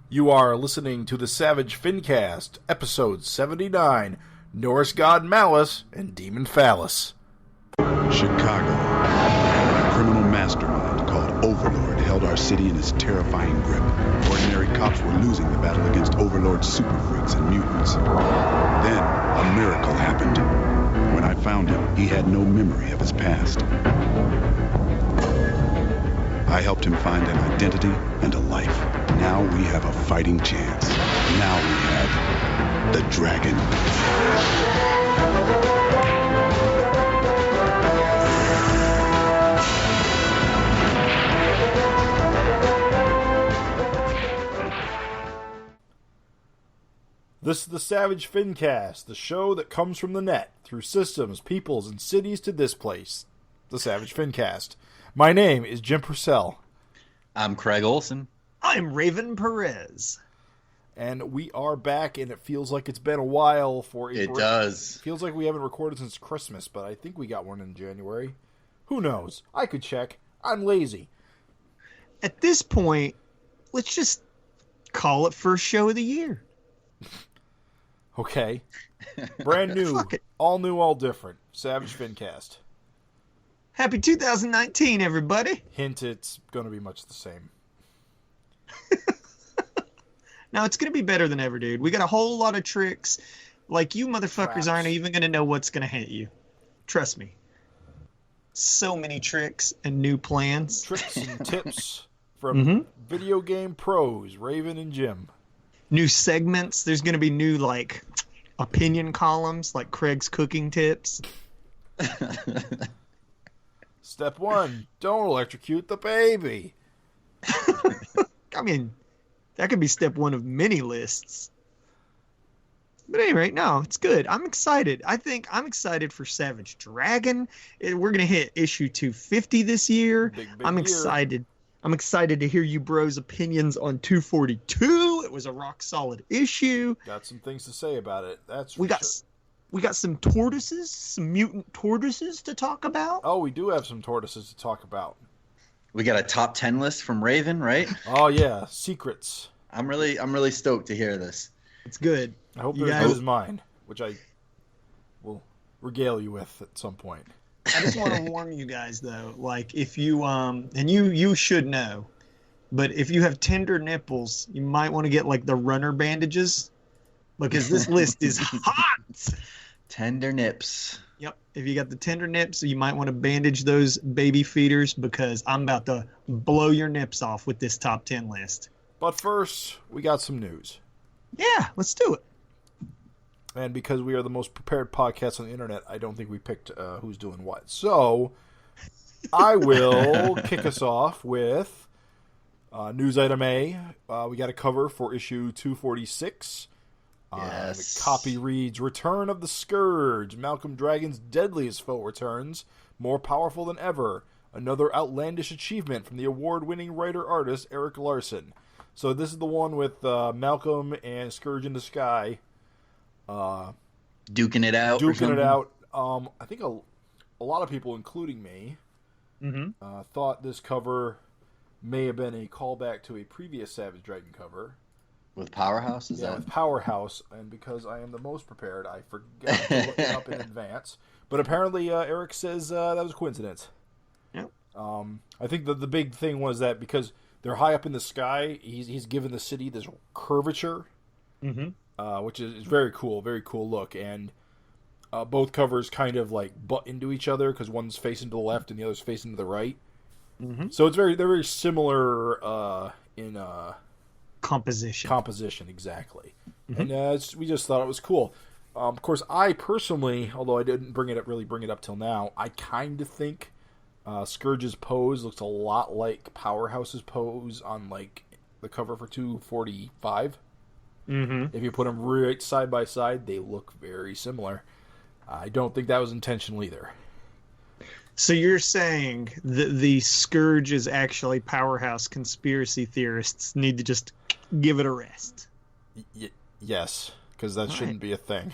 You are listening to the Savage FINcast, episode 79, Norse god Malice and demon Phallus. Chicago. A criminal mastermind called Overlord held our city in his terrifying grip. Ordinary cops were losing the battle against Overlord's super freaks and mutants. Then, a miracle happened. When I found him, he had no memory of his past. I helped him find an identity and a life. Now we have a fighting chance. Now we have the dragon. This is the Savage FINcast, the show that comes from the net, through systems, peoples, and cities to this place, the Savage FINcast. My name is Jim Purcell. I'm Craig Olson. I'm Raven Perez. And we are back, and it feels like it's been a while for a It does. It feels like we haven't recorded since Christmas, but I think we got one in January. Who knows? I could check. I'm lazy. At this point, let's just call it first show of the year. Okay. Brand new. All new, all different. Savage FINcast. Happy 2019, everybody. Hint, it's going to be much the same. No, it's going to be better than ever, dude. We got a whole lot of tricks. Like, you motherfuckers Traps. aren't even going to know what's going to hit you. Trust me. So many tricks and new plans. Tricks and tips from video game pros, Raven and Jim. New segments. There's going to be new, like, opinion columns, like Craig's cooking tips. Step 1, don't electrocute the baby. I mean, that could be step 1 of many lists. But anyway, no, it's good. I'm excited. I'm excited for Savage Dragon. We're going to hit issue 250 this year. Big I'm year. excited. I'm excited to hear you bros' opinions on 242. It was a rock solid issue. Got some things to say about it. That's We for got sure. we got some tortoises, some mutant tortoises to talk about. Oh, we do have some tortoises to talk about. We got a top 10 list from Raven, right? Oh yeah, secrets. I'm really stoked to hear this. It's good. I hope You they're as guys- good as mine, which I will regale you with at some point. I just want to warn you guys though, like if you and you should know, but if you have tender nipples, you might want to get like the runner bandages because this list is hot. Tender nips. Yep. If you got the tender nips, you might want to bandage those baby feeders because I'm about to blow your nips off with this top 10 list. But first, we got some news. Yeah, let's do it. And because we are the most prepared podcast on the internet, I don't think we picked who's doing what. So, I will kick us off with news item A. We got a cover for issue 246. Yes. The copy reads, Return of the Scourge. Malcolm Dragon's deadliest foe returns, more powerful than ever. Another outlandish achievement from the award-winning writer-artist Eric Larson. So this is the one with Malcolm and Scourge in the Sky. Duking it out. Duking it out. I think a lot of people, including me, thought this cover may have been a callback to a previous Savage Dragon cover. With Powerhouse? Is With Powerhouse, and because I am the most prepared, I forgot to look it up in advance. But apparently, Eric says that was a coincidence. Yep. I think the big thing was that because they're high up in the sky, he's given the city this curvature, which is very cool look. And both covers kind of like butt into each other because one's facing to the left and the other's facing to the right. So they're very similar in composition, exactly. And we just thought it was cool. Of course, I personally, although I didn't bring it up till now, I kind of think Scourge's pose looks a lot like Powerhouse's pose on like the cover for 245. If you put them right side by side, they look very similar. I don't think that was intentional either. So you're saying that the Scourge is actually Powerhouse conspiracy theorists need to just give it a rest? Yes, because that shouldn't be a thing.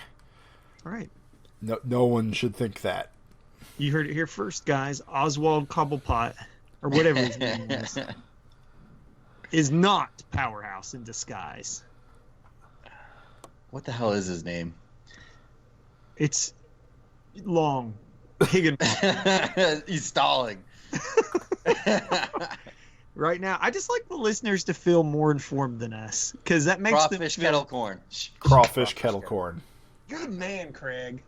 All right. No one should think that. You heard it here first, guys. Oswald Cobblepot, or whatever his name is. is not Powerhouse in disguise. What the hell is his name? It's long. Higginbotham. He's stalling. Right now, I just like the listeners to feel more informed than us, because that makes Crawfish them feel... kettle corn. Crawfish kettle corn. You're the man, Craig.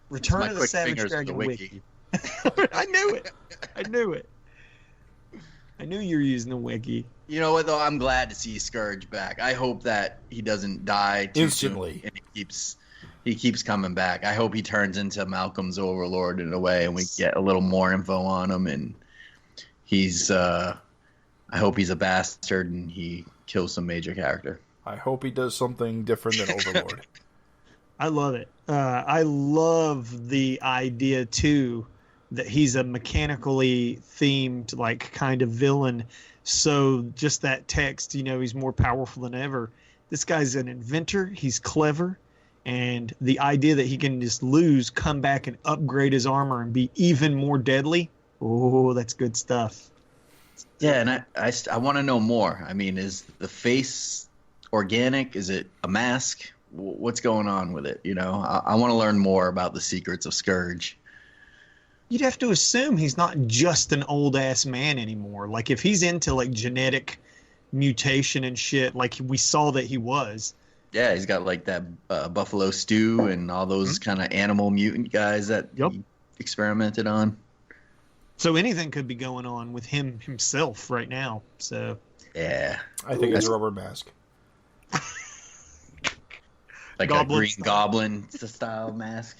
Return My of the quick Savage fingers for Dragon the wiki. I knew it. I knew you were using the wiki. You know what, though? I'm glad to see Scourge back. I hope that he doesn't die too Instantly. soon, and he keeps coming back. I hope he turns into Malcolm's overlord in a way, and we get a little more info on him. And he's, I hope he's a bastard and he kills some major character. I hope he does something different than Overlord. I love it. I love the idea too that he's a mechanically themed like kind of villain. So just that text, he's more powerful than ever. This guy's an inventor. He's clever. And the idea that he can just come back and upgrade his armor and be even more deadly. Oh, that's good stuff. Yeah, and I want to know more. I mean, is the face organic? Is it a mask? What's going on with it? I want to learn more about the secrets of Scourge. You'd have to assume he's not just an old-ass man anymore. Like, if he's into, like, genetic mutation and shit, like we saw that he was. Yeah, he's got, like, that buffalo stew and all those kind of animal mutant guys that he experimented on. So anything could be going on with him himself right now. So yeah. I think it's a rubber mask. Like Goblin a green style. goblin style mask.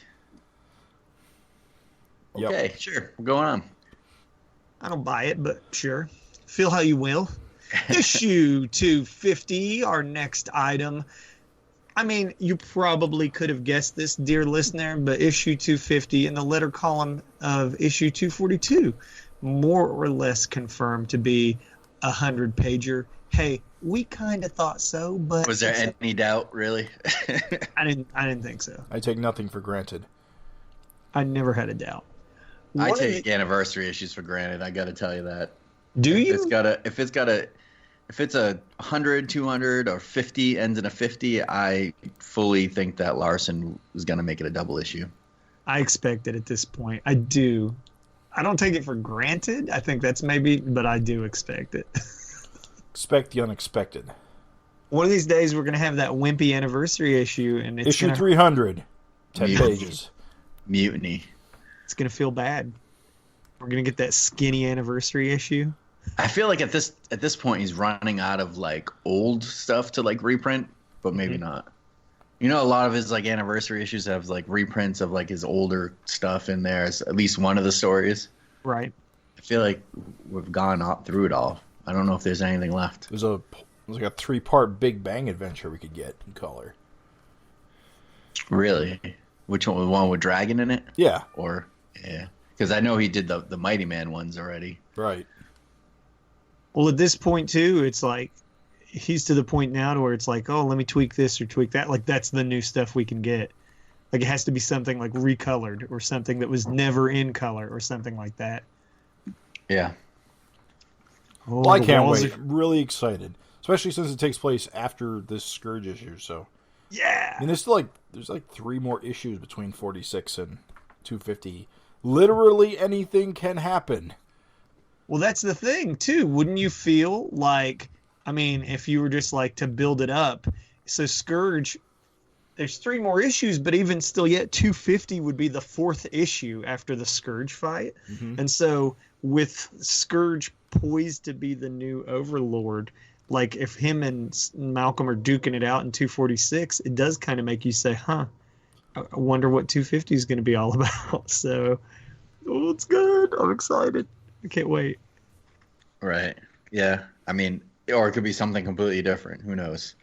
Yep. Okay, sure. We're going on. I don't buy it, but sure. Feel how you will. Issue 250, our next item. I mean, you probably could have guessed this, dear listener, but issue 250 in the letter column of issue 242, more or less confirmed to be a 100-pager. Hey, we kind of thought so, but Was there any doubt, really? I didn't think so. I take nothing for granted. I never had a doubt. I What take anniversary issues for granted. I got to tell you that. do If you? if it's a 100, 200, or 50 ends in a 50, I fully think that Larson is going to make it a double issue. I expect it at this point. I do. I don't take it for granted. I think that's maybe, but I do expect it. Expect the unexpected. One of these days, we're going to have that wimpy anniversary issue, and it's Issue gonna, 300. 10 Yeah. pages. Mutiny. it's going to feel bad. We're going to get that skinny anniversary issue. I feel like at this point he's running out of like old stuff to like reprint, but maybe not. A lot of his like anniversary issues have like reprints of like his older stuff in there as at least one of the stories. Right. I feel like we've gone through it all. I don't know if there's anything left. There's like a 3-part Big Bang adventure we could get in color. Really? Which one? The one with Dragon in it? Yeah. Or yeah, because I know he did the Mighty Man ones already. Right. Well, at this point, too, it's like he's to the point now to where it's like, oh, let me tweak this or tweak that. Like, that's the new stuff we can get. Like, it has to be something like recolored or something that was never in color or something like that. Yeah. Oh, Well, I the can't walls wait. are- I'm really excited. Especially since it takes place after this Scourge issue, so... Yeah. I mean, there's like 3 more issues between 46 and 250. Literally anything can happen. Well, that's the thing, too. Wouldn't you feel like, I mean, if you were just like to build it up, so Scourge, there's 3 more issues, but even still yet 250 would be the 4th issue after the Scourge fight. Mm-hmm. And so with Scourge poised to be the new Overlord, like if him and Malcolm are duking it out in 246, it does kind of make you say, huh, I wonder what 250 is going to be all about. So, oh, it's good. I'm excited. I can't wait. Right. Yeah. I mean, or it could be something completely different. Who knows?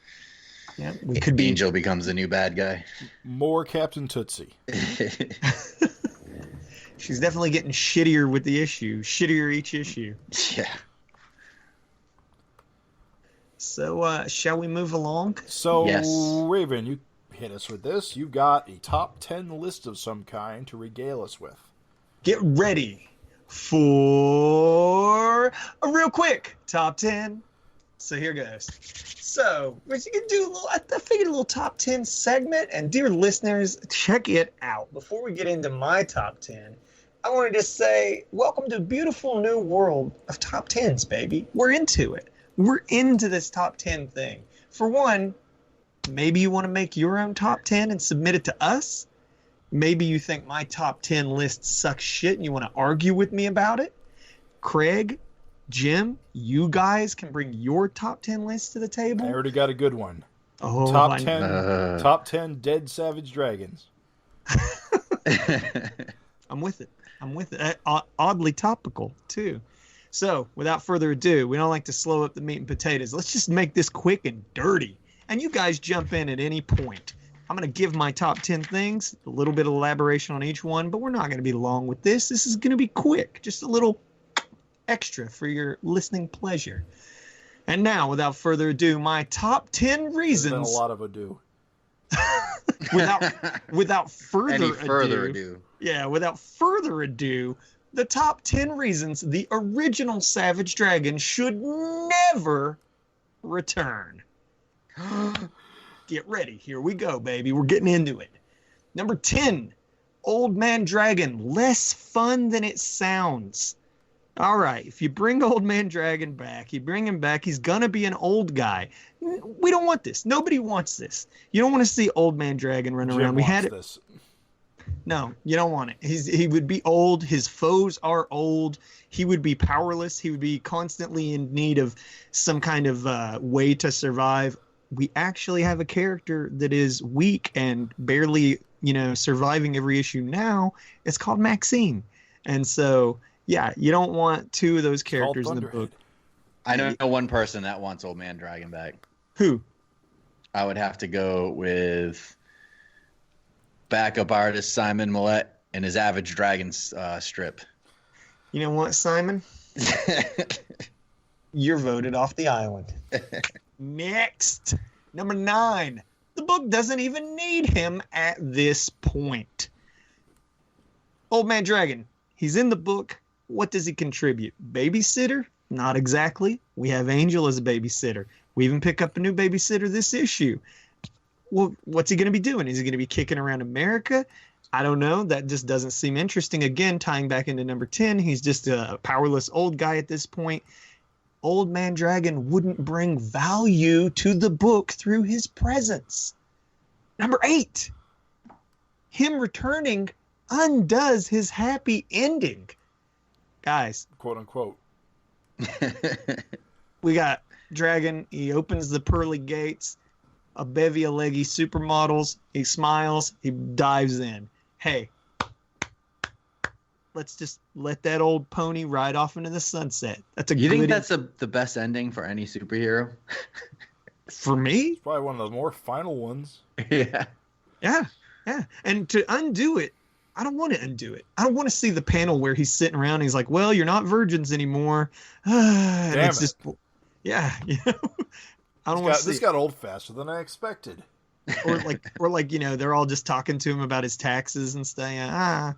Yeah, we could be. Angel becomes the new bad guy. More Captain Tootsie. She's definitely getting shittier with the issue. Shittier each issue. Yeah. So, shall we move along? So, Yes. Raven, you hit us with this. You've got a top 10 list of some kind to regale us with. Get ready. for a real quick top 10. So here goes. So we're going to do I figured a little top 10 segment. And dear listeners, check it out. Before we get into my top 10, I want to just say, welcome to a beautiful new world of top 10s, baby. We're into it. We're into this top 10 thing. For one, maybe you want to make your own top 10 and submit it to us. Maybe you think my top 10 list sucks shit and you want to argue with me about it. Craig, Jim, you guys can bring your top 10 list to the table. I already got a good one. Oh, top 10, top 10 dead savage dragons. I'm with it. Oddly topical, too. So, without further ado, we don't like to slow up the meat and potatoes. Let's just make this quick and dirty. And you guys jump in at any point. I'm going to give my top 10 things, a little bit of elaboration on each one, but we're not going to be long with this. This is going to be quick, just a little extra for your listening pleasure. And now, without further ado, my top 10 reasons. There's been a lot of ado. without further ado. Yeah, without further ado, the top 10 reasons the original Savage Dragon should never return. Get ready. Here we go, baby. We're getting into it. Number 10, Old Man Dragon. Less fun than it sounds. All right, if you bring Old Man Dragon back, you bring him back, he's going to be an old guy. We don't want this. Nobody wants this. You don't want to see Old Man Dragon run around. We had it. This. No, you don't want it. He would be old. His foes are old. He would be powerless. He would be constantly in need of some kind of way to survive. We actually have a character that is weak and barely, surviving every issue now. It's called Maxine. And so, yeah, you don't want two of those characters in the book. I know one person that wants Old Man Dragon back. Who? I would have to go with backup artist Simon Millette and his Savage Dragon strip. You know what, Simon? You're voted off the island. Next, number 9. The book doesn't even need him at this point. Old Man Dragon. He's in the book. What does he contribute? Babysitter? Not exactly. We have Angel as a babysitter. We even pick up a new babysitter this issue. Well, what's he going to be doing? Is he going to be kicking around America? I don't know. That just doesn't seem interesting. Again, tying back into number 10, he's just a powerless old guy at this point. Old Man Dragon wouldn't bring value to the book through his presence. Number 8, him returning undoes his happy ending. Guys. Quote unquote. We got Dragon. He opens the pearly gates. A bevy of leggy supermodels. He smiles. He dives in. Hey, let's just let that old pony ride off into the sunset. That's a. You think that's the best ending for any superhero? For me, it's probably one of the more final ones. Yeah. Yeah. And to undo it, I don't want to undo it. I don't want to see the panel where he's sitting around and he's like, well, you're not virgins anymore. And Damn it's it. just, yeah, I don't want to see this got old faster than I expected. or like, they're all just talking to him about his taxes and stuff.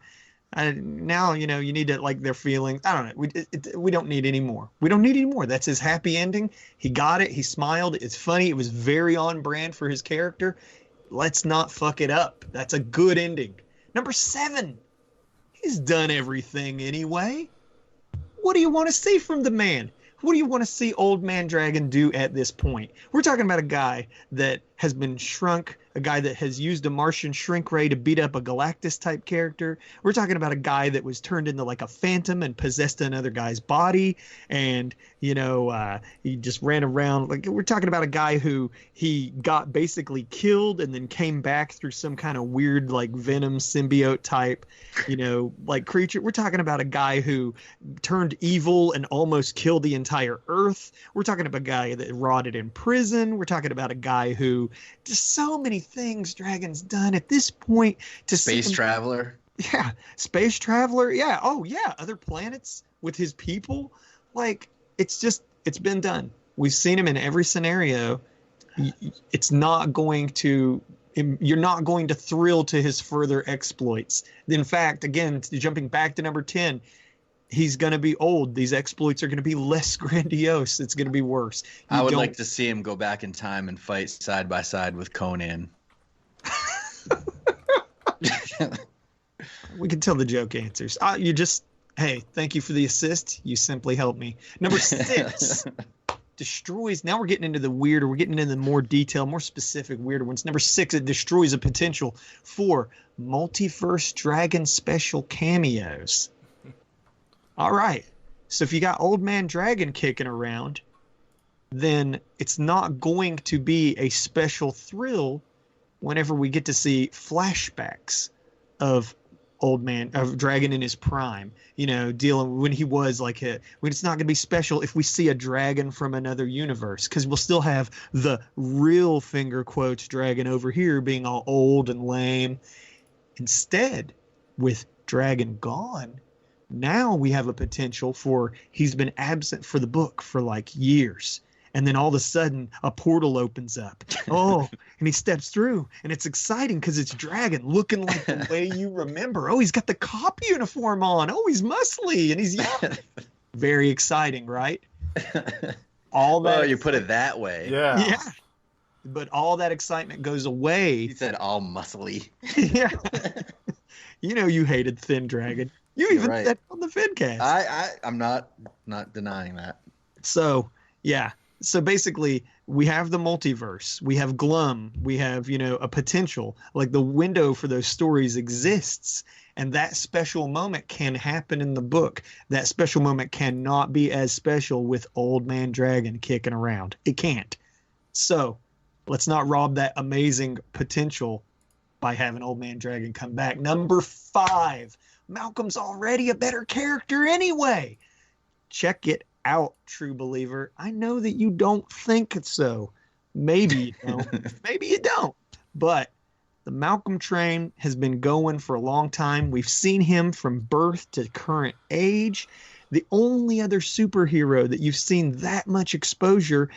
Now, you need to like their feelings. I don't know. We don't need any more. We don't need any more. That's his happy ending. He got it. He smiled. It's funny. It was very on brand for his character. Let's not fuck it up. That's a good ending. Number 7, he's done everything anyway. What do you want to see from the man? What do you want to see Old Man Dragon do at this point? We're talking about a guy that has been shrunk, a guy that has used a Martian shrink ray to beat up a Galactus type character. We're talking about a guy that was turned into like a phantom and possessed another guy's body. And, he just ran around. Like, we're talking about a guy who he got basically killed and then came back through some kind of weird, like venom symbiote type, like creature. We're talking about a guy who turned evil and almost killed the entire Earth. We're talking about a guy that rotted in prison. We're talking about a guy who just so many things Dragon's done at this point to Space Traveler. Yeah, Space Traveler. Yeah. Oh yeah, other planets with his people. Like, it's been done. We've seen him in every scenario. It's not going to. You're not going to thrill to his further exploits. In fact, again, jumping back to number 10, he's going to be old. These exploits are going to be less grandiose. It's going to be worse. I would like to see him go back in time and fight side by side with Conan. We can tell the joke answers. Hey, thank you for the assist. You simply helped me. Number 6, destroys. Now we're getting into the weirder. We're getting into the more detailed, more specific, weirder ones. Number 6, it destroys a potential for multiverse dragon special cameos. All right. So if you got Old Man Dragon kicking around, then it's not going to be a special thrill whenever we get to see flashbacks of Dragon in his prime, dealing when he was when it's not going to be special if we see a dragon from another universe, because we'll still have the real finger quotes dragon over here being all old and lame. Instead, with Dragon gone, now we have a potential for he's been absent for the book for years. And then all of a sudden, a portal opens up. Oh, and he steps through. And it's exciting because it's Dragon looking like the way you remember. Oh, he's got the cop uniform on. Oh, he's muscly and he's young. Very exciting, right? All that. Oh, you put it that way. Yeah. Yeah. But all that excitement goes away. He said all muscly. Yeah. You hated Thin Dragon. You even said it on the FINcast. I'm not denying that. So, yeah. So basically, we have the multiverse, we have Glum, we have, a potential, the window for those stories exists, and that special moment can happen in the book. That special moment cannot be as special with Old Man Dragon kicking around. It can't. So let's not rob that amazing potential by having Old Man Dragon come back. Number 5, Malcolm's already a better character anyway. Check it out, true believer. I know that you don't think so. Maybe you don't. Maybe you don't. But the Malcolm train has been going for a long time. We've seen him from birth to current age. The only other superhero that you've seen that much exposure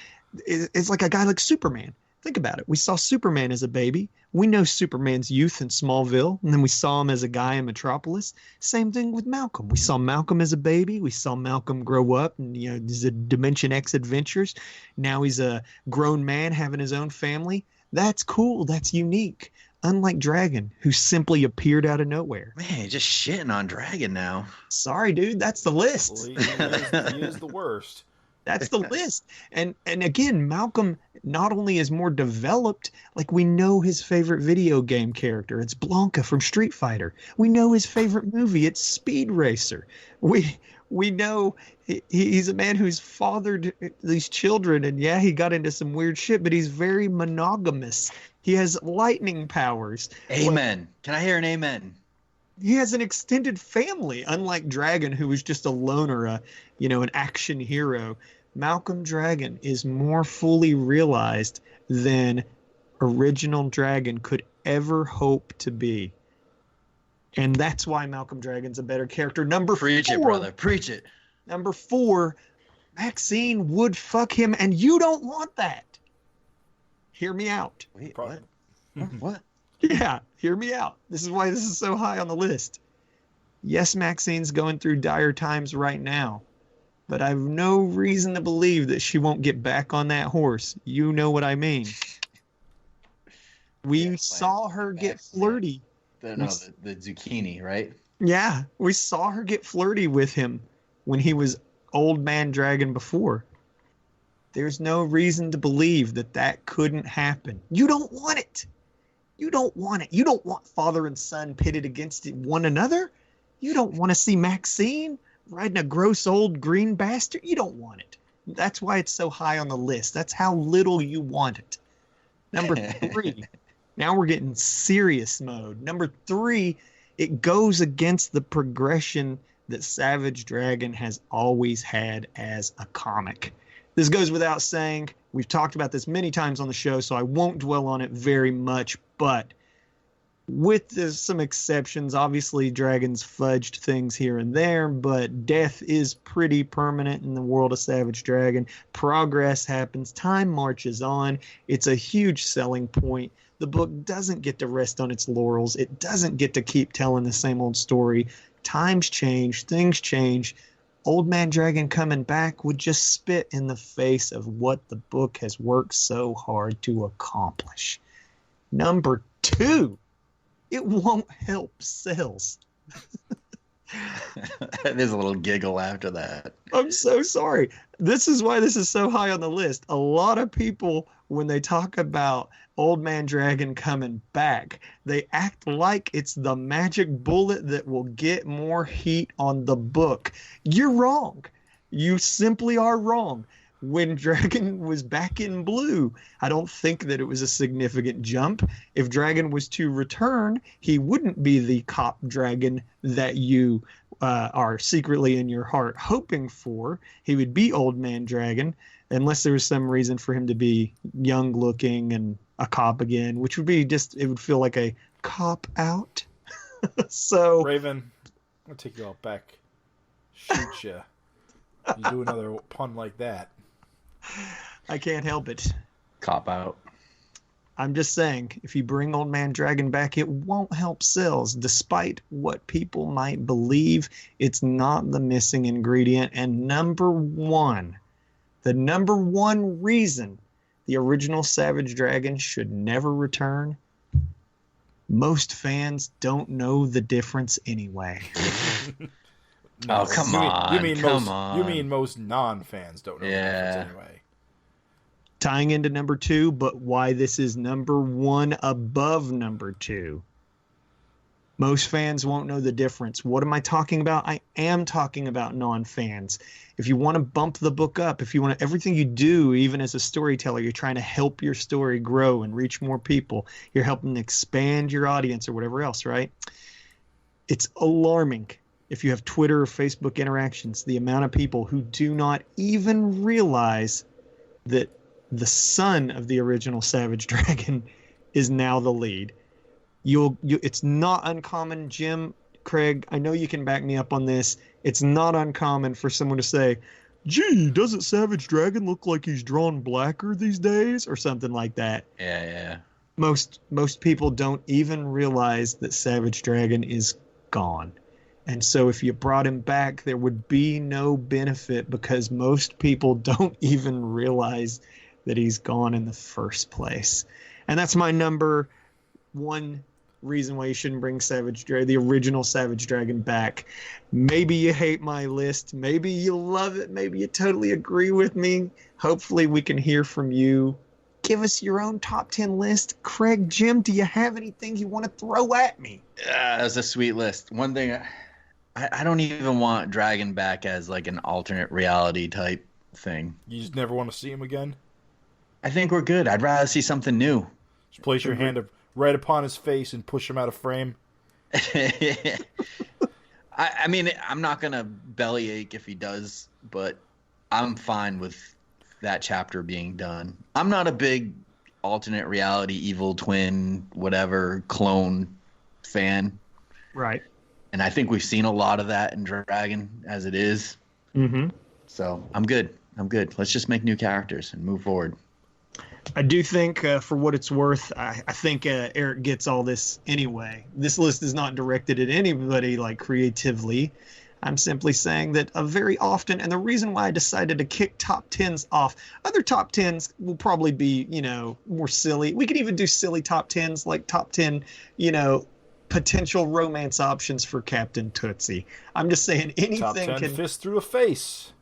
is like a guy like Superman. Think about it. We saw Superman as a baby. We know Superman's youth in Smallville, and then we saw him as a guy in Metropolis. Same thing with Malcolm. We saw Malcolm as a baby. We saw Malcolm grow up and, these Dimension X adventures. Now he's a grown man having his own family. That's cool. That's unique. Unlike Dragon, who simply appeared out of nowhere. Man, you're just shitting on Dragon now. Sorry, dude. That's the list. Well, he is the worst. That's the list. And again, Malcolm not only is more developed, we know his favorite video game character. It's Blanca from Street Fighter. We know his favorite movie. It's Speed Racer. We know he's a man who's fathered these children, and yeah, he got into some weird shit, but he's very monogamous. He has lightning powers. Amen. Can I hear an amen? He has an extended family, unlike Dragon, who was just a loner, an action hero. Malcolm Dragon is more fully realized than original Dragon could ever hope to be. And that's why Malcolm Dragon's a better character. Preach it, brother. Preach it. Number 4, Maxine would fuck him, and you don't want that. Hear me out. Wait, what? What? Yeah, hear me out. This is why this is so high on the list. Yes, Maxine's going through dire times right now, but I have no reason to believe that she won't get back on that horse. You know what I mean. We saw her get flirty. The zucchini, right? Yeah, we saw her get flirty with him when he was Old Man Dragon before. There's no reason to believe that couldn't happen. You don't want it. You don't want it. You don't want father and son pitted against one another. You don't want to see Maxine riding a gross old green bastard. You don't want it. That's why it's so high on the list. That's how little you want it. Number 3. Now we're getting serious mode. Number 3, it goes against the progression that Savage Dragon has always had as a comic. This goes without saying. We've talked about this many times on the show, so I won't dwell on it very much, but with some exceptions, obviously Dragon's fudged things here and there, but death is pretty permanent in the world of Savage Dragon. Progress happens, time marches on. It's a huge selling point. The book doesn't get to rest on its laurels. It doesn't get to keep telling the same old story. times change, things change. Old Man Dragon coming back would just spit in the face of what the book has worked so hard to accomplish. Number 2, it won't help sales. There's a little giggle after that. I'm so sorry. This is why this is so high on the list. A lot of people, when they talk about Old Man Dragon coming back, they act like it's the magic bullet that will get more heat on the book. You're wrong. You simply are wrong. When Dragon was back in blue, I don't think that it was a significant jump. If Dragon was to return, he wouldn't be the cop dragon that you are secretly in your heart hoping for. He would be Old Man Dragon, unless there was some reason for him to be young looking and a cop again, which would be just, it would feel like a cop out. So Raven, I'll take you out back. Shoot ya. You do another pun like that. I can't help it. Cop out. I'm just saying, if you bring Old Man Dragon back, it won't help sales. Despite what people might believe, it's not the missing ingredient. And the number one reason the original Savage Dragon should never return, most fans don't know the difference anyway. Oh, come on. You mean most non-fans don't know the difference anyway. Tying into number 2, but why this is number 1 above number 2. Most fans won't know the difference. What am I talking about? I am talking about non-fans. If you want to bump the book up, if you want to, everything you do, even as a storyteller, you're trying to help your story grow and reach more people. You're helping expand your audience or whatever else, right? It's alarming. If you have Twitter or Facebook interactions, the amount of people who do not even realize that the son of the original Savage Dragon is now the lead. It's not uncommon, Jim, Craig, I know you can back me up on this. It's not uncommon for someone to say, gee, doesn't Savage Dragon look like he's drawn blacker these days? Or something like that. Yeah. Most people don't even realize that Savage Dragon is gone. And so if you brought him back, there would be no benefit because most people don't even realize that he's gone in the first place. And that's my number 1 reason why you shouldn't bring the original Savage Dragon back. Maybe you hate my list. Maybe you love it. Maybe you totally agree with me. Hopefully we can hear from you. Give us your own top 10 list. Craig, Jim, do you have anything you want to throw at me? That's a sweet list. One thing, I don't even want Dragon back as like an alternate reality type thing. You just never want to see him again? I think we're good. I'd rather see something new. Just place your hand right upon his face and push him out of frame. I mean, I'm not going to bellyache if he does, but I'm fine with that chapter being done. I'm not a big alternate reality, evil twin, whatever, clone fan. Right. And I think we've seen a lot of that in Dragon as it is. Mm-hmm. So I'm good. Let's just make new characters and move forward. I do think, for what it's worth, I think Eric gets all this anyway. This list is not directed at anybody like creatively. I'm simply saying that very often, and the reason why I decided to kick top 10s off, other top 10s will probably be, more silly. We could even do silly top 10s, like top 10, potential romance options for Captain Tootsie. I'm just saying anything top 10 can fist through a face.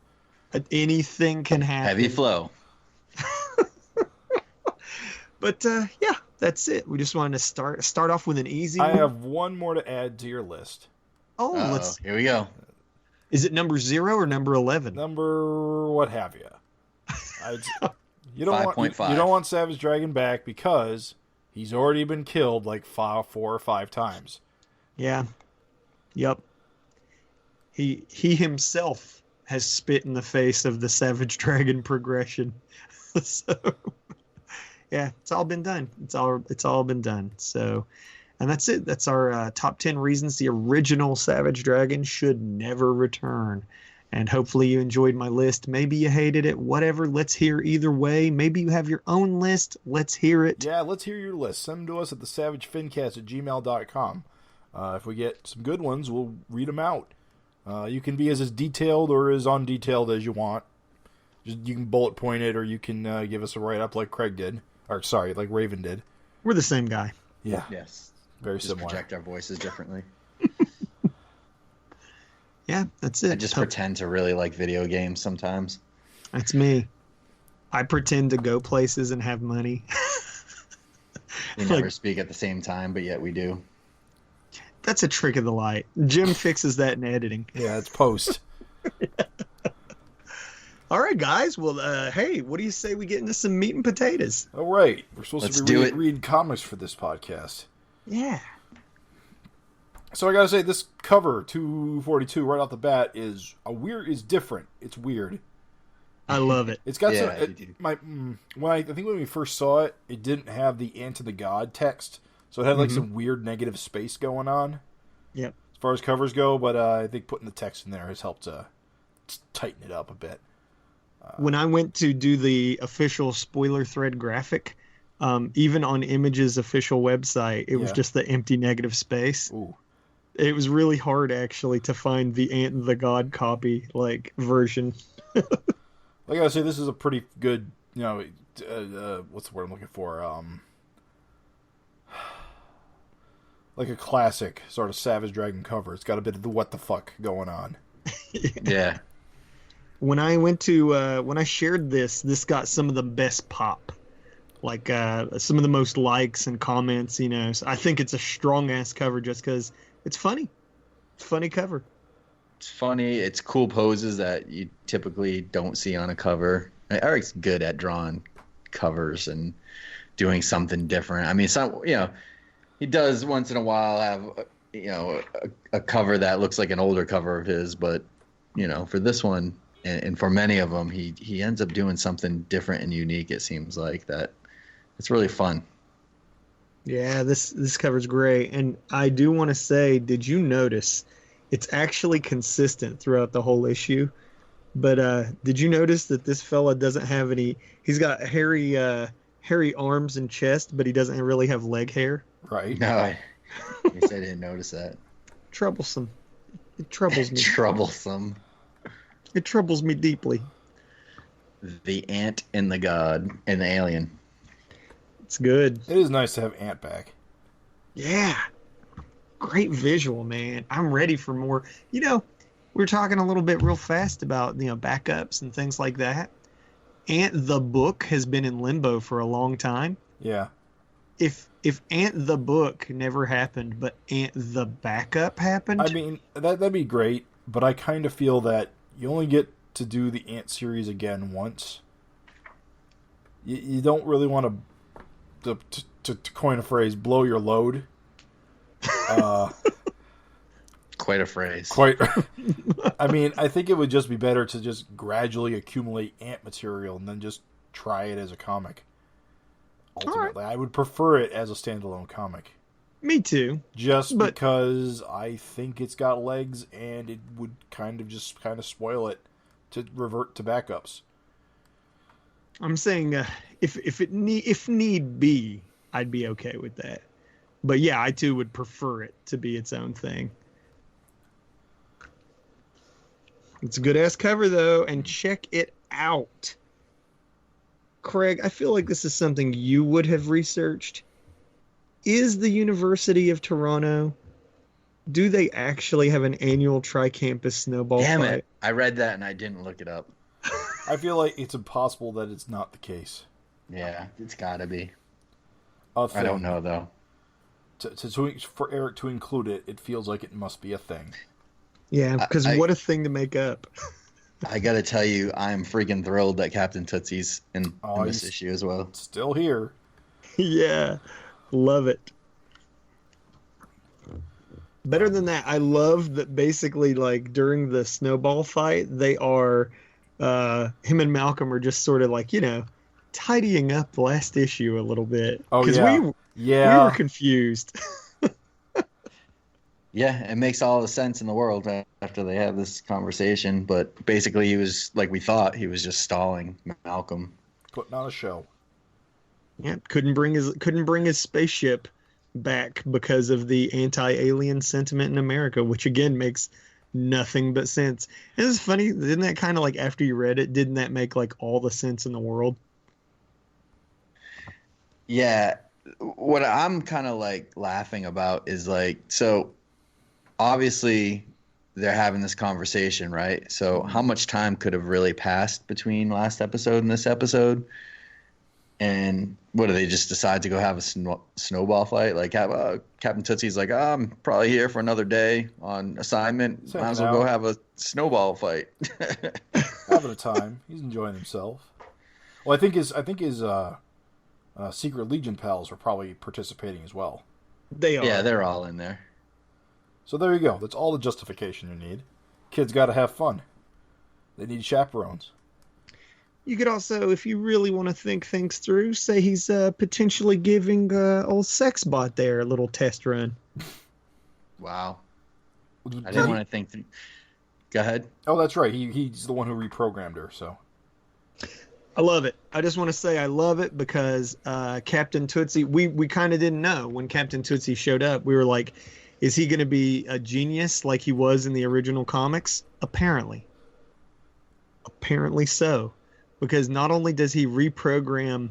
Anything can happen. Heavy flow. But yeah, that's it. We just wanted to start off with an easy one. I have one more to add to your list. Here we go. Is it number 0 or number 11? Number what have you? You don't 5.5. You don't want Savage Dragon back because he's already been killed like 4 or 5 times. Yeah. Yep. He himself has spit in the face of the Savage Dragon progression. So yeah, it's all been done. It's all been done. So, and that's it. That's our top 10 reasons the original Savage Dragon should never return. And hopefully you enjoyed my list. Maybe you hated it. Whatever. Let's hear either way. Maybe you have your own list. Let's hear it. Yeah, let's hear your list. Send them to us at thesavagefincast@gmail.com. If we get some good ones, we'll read them out. You can be as detailed or as undetailed as you want. You can bullet point it, or you can give us a write-up like Craig did. Or, sorry, like Raven did. We're the same guy. Yeah. Yes. Very Just similar. project our voices differently. Yeah, that's it. I just pretend to really like video games sometimes. That's me. I pretend to go places and have money. We never speak at the same time, but yet we do. That's a trick of the light. Jim fixes that in editing. Yeah, it's post. All right, guys. Well, hey, what do you say we get into some meat and potatoes? All right. We're supposed Let's to do be it. reading comics for this podcast. Yeah. So I gotta say, this cover 242 right off the bat is different. It's weird. I love it. It's got Yeah, some. you do. I think when we first saw it, it didn't have the "Ant and the God" text, so it had like some weird negative space going on. Yep. As far as covers go, but I think putting the text in there has helped to tighten it up a bit. When I went to do the official spoiler thread graphic, even on Image's official website, it was just the empty negative space. Ooh. It was really hard actually to find the Ant and the God copy version. Like I gotta say, this is a pretty good, what's the word I'm looking for? Like a classic sort of Savage Dragon cover. It's got a bit of the what the fuck going on. Yeah. When I went to when I shared this got some of the best pop, like some of the most likes and comments. So I think it's a strong ass cover just because it's funny. Funny cover. It's funny. It's cool poses that you typically don't see on a cover. Eric's good at drawing covers and doing something different. I mean, he does once in a while have, a cover that looks like an older cover of his, but, for this one and for many of them, he ends up doing something different and unique. It seems like that. It's really fun. Yeah, this cover's great. And I do want to say, did you notice it's actually consistent throughout the whole issue? But did you notice that this fella doesn't have any? He's got hairy arms and chest, but he doesn't really have leg hair. Right. No, I guess I didn't notice that. Troublesome. It troubles me. Troublesome. It troubles me deeply. The Ant and the God and the Alien. It's good. It is nice to have Ant back. Yeah. Great visual, man. I'm ready for more. We were talking a little bit real fast about, backups and things like that. Ant the book has been in limbo for a long time. Yeah. If Ant the book never happened, but Ant the backup happened. I mean, that'd be great, but I kind of feel that you only get to do the Ant series again once. You don't really want to coin a phrase, blow your load. Quite a phrase. I mean, I think it would just be better to just gradually accumulate Ant material and then just try it as a comic. Ultimately, I would prefer it as a standalone comic. Me too. Because I think it's got legs, and it would kind of spoil it to revert to backups. I'm saying if need be, I'd be okay with that. But yeah, I too would prefer it to be its own thing. It's a good ass cover though, and check it out. Craig, I feel like this is something you would have researched. Is the University of Toronto, do they actually have an annual tri-campus snowball Damn fight? it. I read that and I didn't look it up. I feel like it's impossible that it's not the case. Yeah, it's gotta be. I don't know though. For Eric to include it, it feels like it must be a thing. Yeah, because what a thing to make up. I gotta tell you, I'm freaking thrilled that Captain Tootsie's in this issue as well. Still here. Yeah, love it. Better than that, I love that basically, like, during the snowball fight, they are, him and Malcolm are just sort of like, tidying up the last issue a little bit. Oh, because yeah. we were confused. Yeah, it makes all the sense in the world after they have this conversation. But basically, he was like we thought. He was just stalling Malcolm, putting on a show. Yeah, couldn't bring his spaceship back because of the anti-alien sentiment in America, which again makes nothing but sense. And it's funny, didn't that kind of like after you read it, didn't that make like all the sense in the world? Yeah. What I'm kind of like laughing about is like, so obviously they're having this conversation, right? So how much time could have really passed between last episode and this episode? And what do they just decide to go have a snowball fight? Like, have Captain Tootsie's like, I'm probably here for another day on assignment. Might as well go have a snowball fight. Having a time. He's enjoying himself. Well, I think his Secret Legion pals are probably participating as well. They are. Yeah, they're all in there. So there you go. That's all the justification you need. Kids got to have fun. They need chaperones. You could also, if you really want to think things through, say he's potentially giving old Sexbot there a little test run. Wow. I didn't want to think through. Go ahead. Oh, that's right. He's the one who reprogrammed her, so. I love it. I just want to say I love it because Captain Tootsie, we kind of didn't know when Captain Tootsie showed up. We were like, is he going to be a genius like he was in the original comics? Apparently. Apparently so. Because not only does he reprogram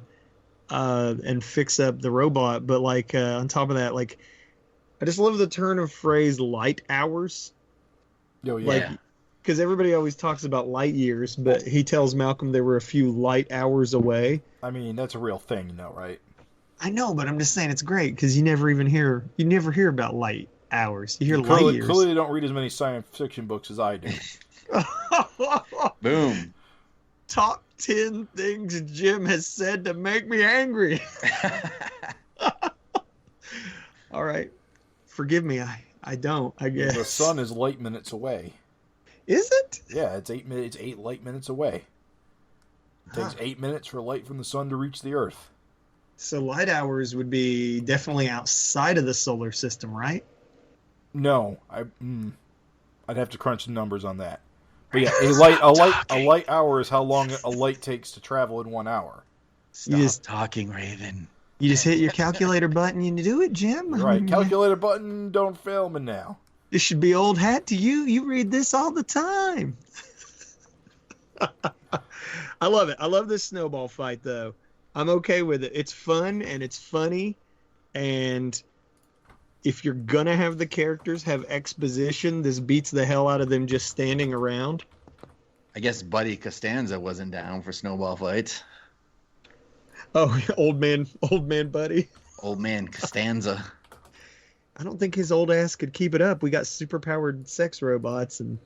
and fix up the robot, but like on top of that, like I just love the turn of phrase "light hours." Oh yeah. Like, because everybody always talks about light years, but he tells Malcolm there were a few light hours away. I mean, that's a real thing, right? I know, but I'm just saying it's great because you never hear about light hours. You hear light years. Clearly, don't read as many science fiction books as I do. Boom. Top 10 things Jim has said to make me angry. All right. Forgive me. I don't, I guess. The sun is light minutes away. Is it? Yeah, it's 8 minutes. 8 light minutes away. It takes 8 minutes for light from the sun to reach the Earth. So light hours would be definitely outside of the solar system, right? No, I'd have to crunch the numbers on that. But yeah, a light hour is how long a light takes to travel in 1 hour. Stop talking, Raven. You just hit your calculator button and you do it, Jim. Right, calculator button, don't fail me now. This should be old hat to you. You read this all the time. I love it. I love this snowball fight, though. I'm okay with it. It's fun and it's funny. And if you're going to have the characters have exposition, this beats the hell out of them just standing around. I guess Buddy Costanza wasn't down for snowball fights. Oh, old man Buddy. Old man Costanza. I don't think his old ass could keep it up. We got superpowered sex robots and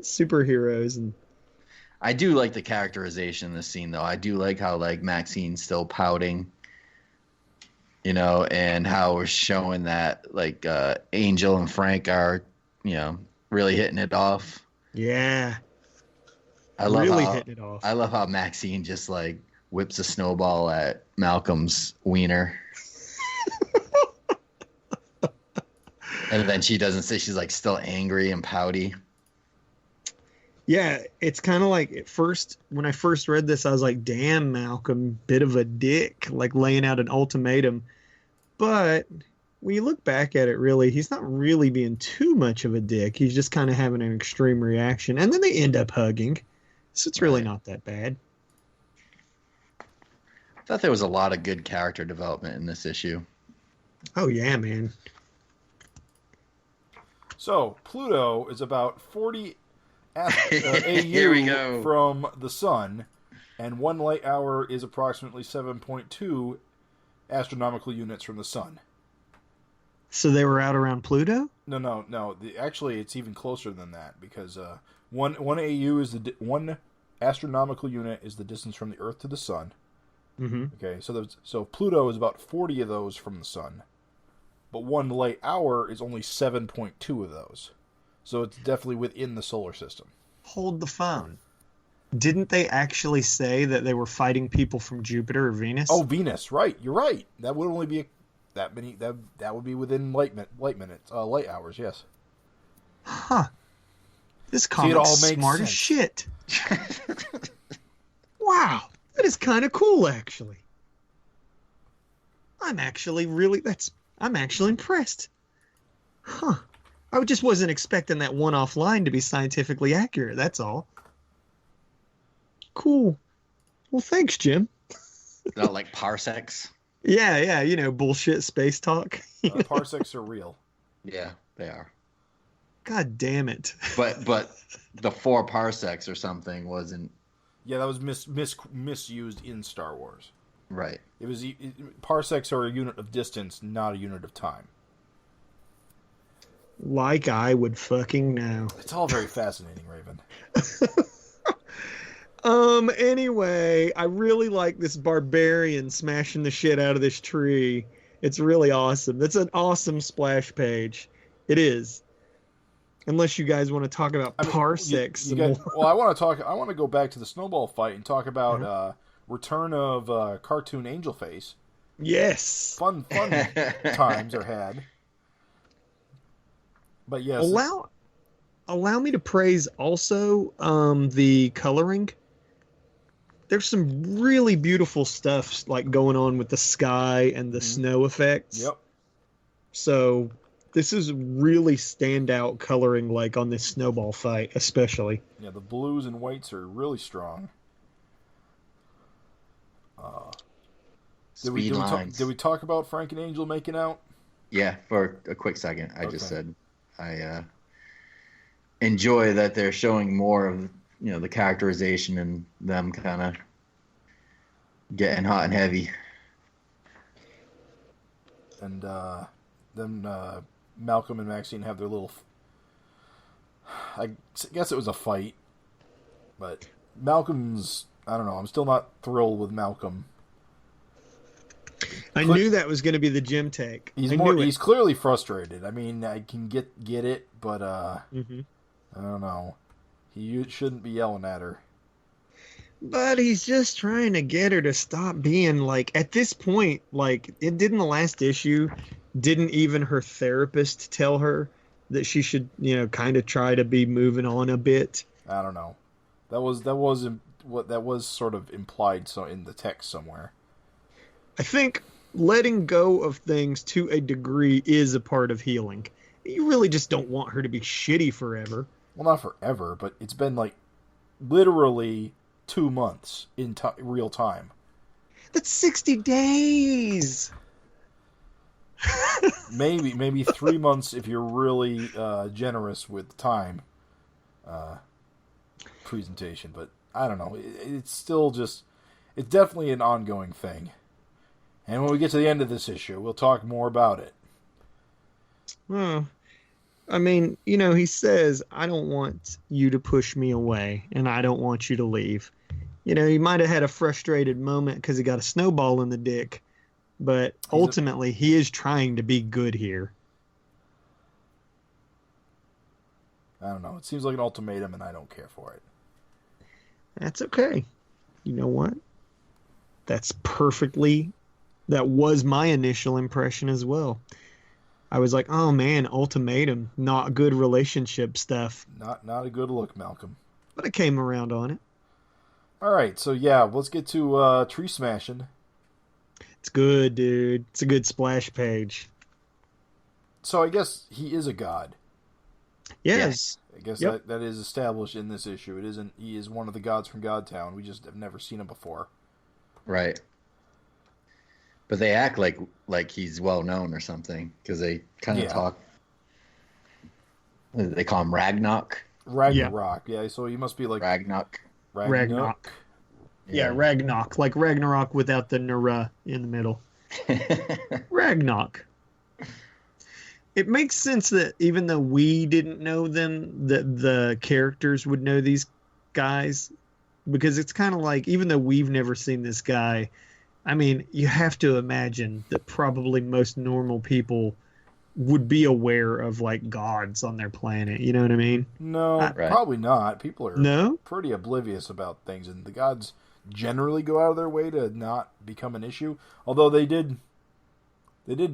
superheroes, and I do like the characterization in this scene, though. I do like how like Maxine's still pouting, and how we're showing that like Angel and Frank are, really hitting it off. Yeah, I love how Maxine just like whips a snowball at Malcolm's wiener. And then she doesn't say, she's like still angry and pouty. Yeah, it's kind of like at first, when I first read this, I was like, damn, Malcolm, bit of a dick, like laying out an ultimatum. But when you look back at it, really, he's not really being too much of a dick. He's just kind of having an extreme reaction. And then they end up hugging. So it's really not that bad. I thought there was a lot of good character development in this issue. Oh, yeah, man. So, Pluto is about 40 Here we go. AU from the sun, and 1 light hour is approximately 7.2 astronomical units from the sun. So they were out around Pluto? No. Actually, it's even closer than that, because one AU is one astronomical unit is the distance from the Earth to the sun. Mm-hmm. Okay, so Pluto is about 40 of those from the sun. But 1 light hour is only 7.2 of those. So it's definitely within the solar system. Hold the phone. Didn't they actually say that they were fighting people from Jupiter or Venus? Oh, Venus, right. You're right. That would only be that many. That would be within light hours, yes. Huh. This comic's smart as shit. Wow. That is kind of cool, actually. I'm actually really... I'm actually impressed. Huh. I just wasn't expecting that one-off line to be scientifically accurate, that's all. Cool. Well, thanks, Jim. Not like parsecs. Yeah, bullshit space talk. Parsecs are real. Yeah, they are. God damn it. But the 4 parsecs or something wasn't. Yeah, that was misused in Star Wars. Right. Parsecs are a unit of distance, not a unit of time. Like I would fucking know. It's all very fascinating, Raven. Anyway, I really like this barbarian smashing the shit out of this tree. It's really awesome. That's an awesome splash page. It is. Unless you guys want to talk about parsecs. I want to go back to the snowball fight and talk about return of cartoon Angel Face. Yes. Fun times are had. But yes. Allow me to praise also the coloring. There's some really beautiful stuff like going on with the sky and the snow effects. Yep. So this is really standout coloring, like on this snowball fight, especially. Yeah, the blues and whites are really strong. Did we talk about Frank and Angel making out? Yeah, for a quick second. I just said I enjoy that they're showing more of the characterization and them kind of getting hot and heavy. And then Malcolm and Maxine have their little. I guess it was a fight, but Malcolm's. I don't know. I'm still not thrilled with Malcolm. I knew that was going to be the Jim take. He's clearly frustrated. I mean, I can get it, but I don't know. He shouldn't be yelling at her. But he's just trying to get her to stop being like, at this point, like it did in the last issue, didn't even her therapist tell her that she should, kind of try to be moving on a bit? I don't know. That was sort of implied in the text somewhere. I think letting go of things to a degree is a part of healing. You really just don't want her to be shitty forever. Well, not forever, but it's been like literally 2 months in real time. That's 60 days. maybe 3 months if you're really generous with time presentation, but I don't know. It's still just, it's definitely an ongoing thing. And when we get to the end of this issue, we'll talk more about it. Well, I mean, he says, I don't want you to push me away, and I don't want you to leave. He might have had a frustrated moment because he got a snowball in the dick, but ultimately he is trying to be good here. I don't know. It seems like an ultimatum, and I don't care for it. That's okay. You know what? That was my initial impression as well. I was like, oh man, ultimatum, not good relationship stuff. Not a good look, Malcolm. But I came around on it. All right, so yeah, let's get to tree smashing. It's good, dude. It's a good splash page. So I guess he is a god. Yes. I guess that is established in this issue. It isn't. He is one of the gods from Godtown. We just have never seen him before. Right. But they act like he's well known or something because they kind of talk. They call him Ragnarok. Ragnarok. Yeah. So he must be like Ragnarok. Yeah, Ragnarok. Like Ragnarok without the Nura in the middle. Ragnarok. It makes sense that even though we didn't know them, that the characters would know these guys. Because it's kind of like, even though we've never seen this guy, I mean, you have to imagine that probably most normal people would be aware of, like, gods on their planet. You know what I mean? No, probably not. People are pretty oblivious about things, and the gods generally go out of their way to not become an issue. Although they did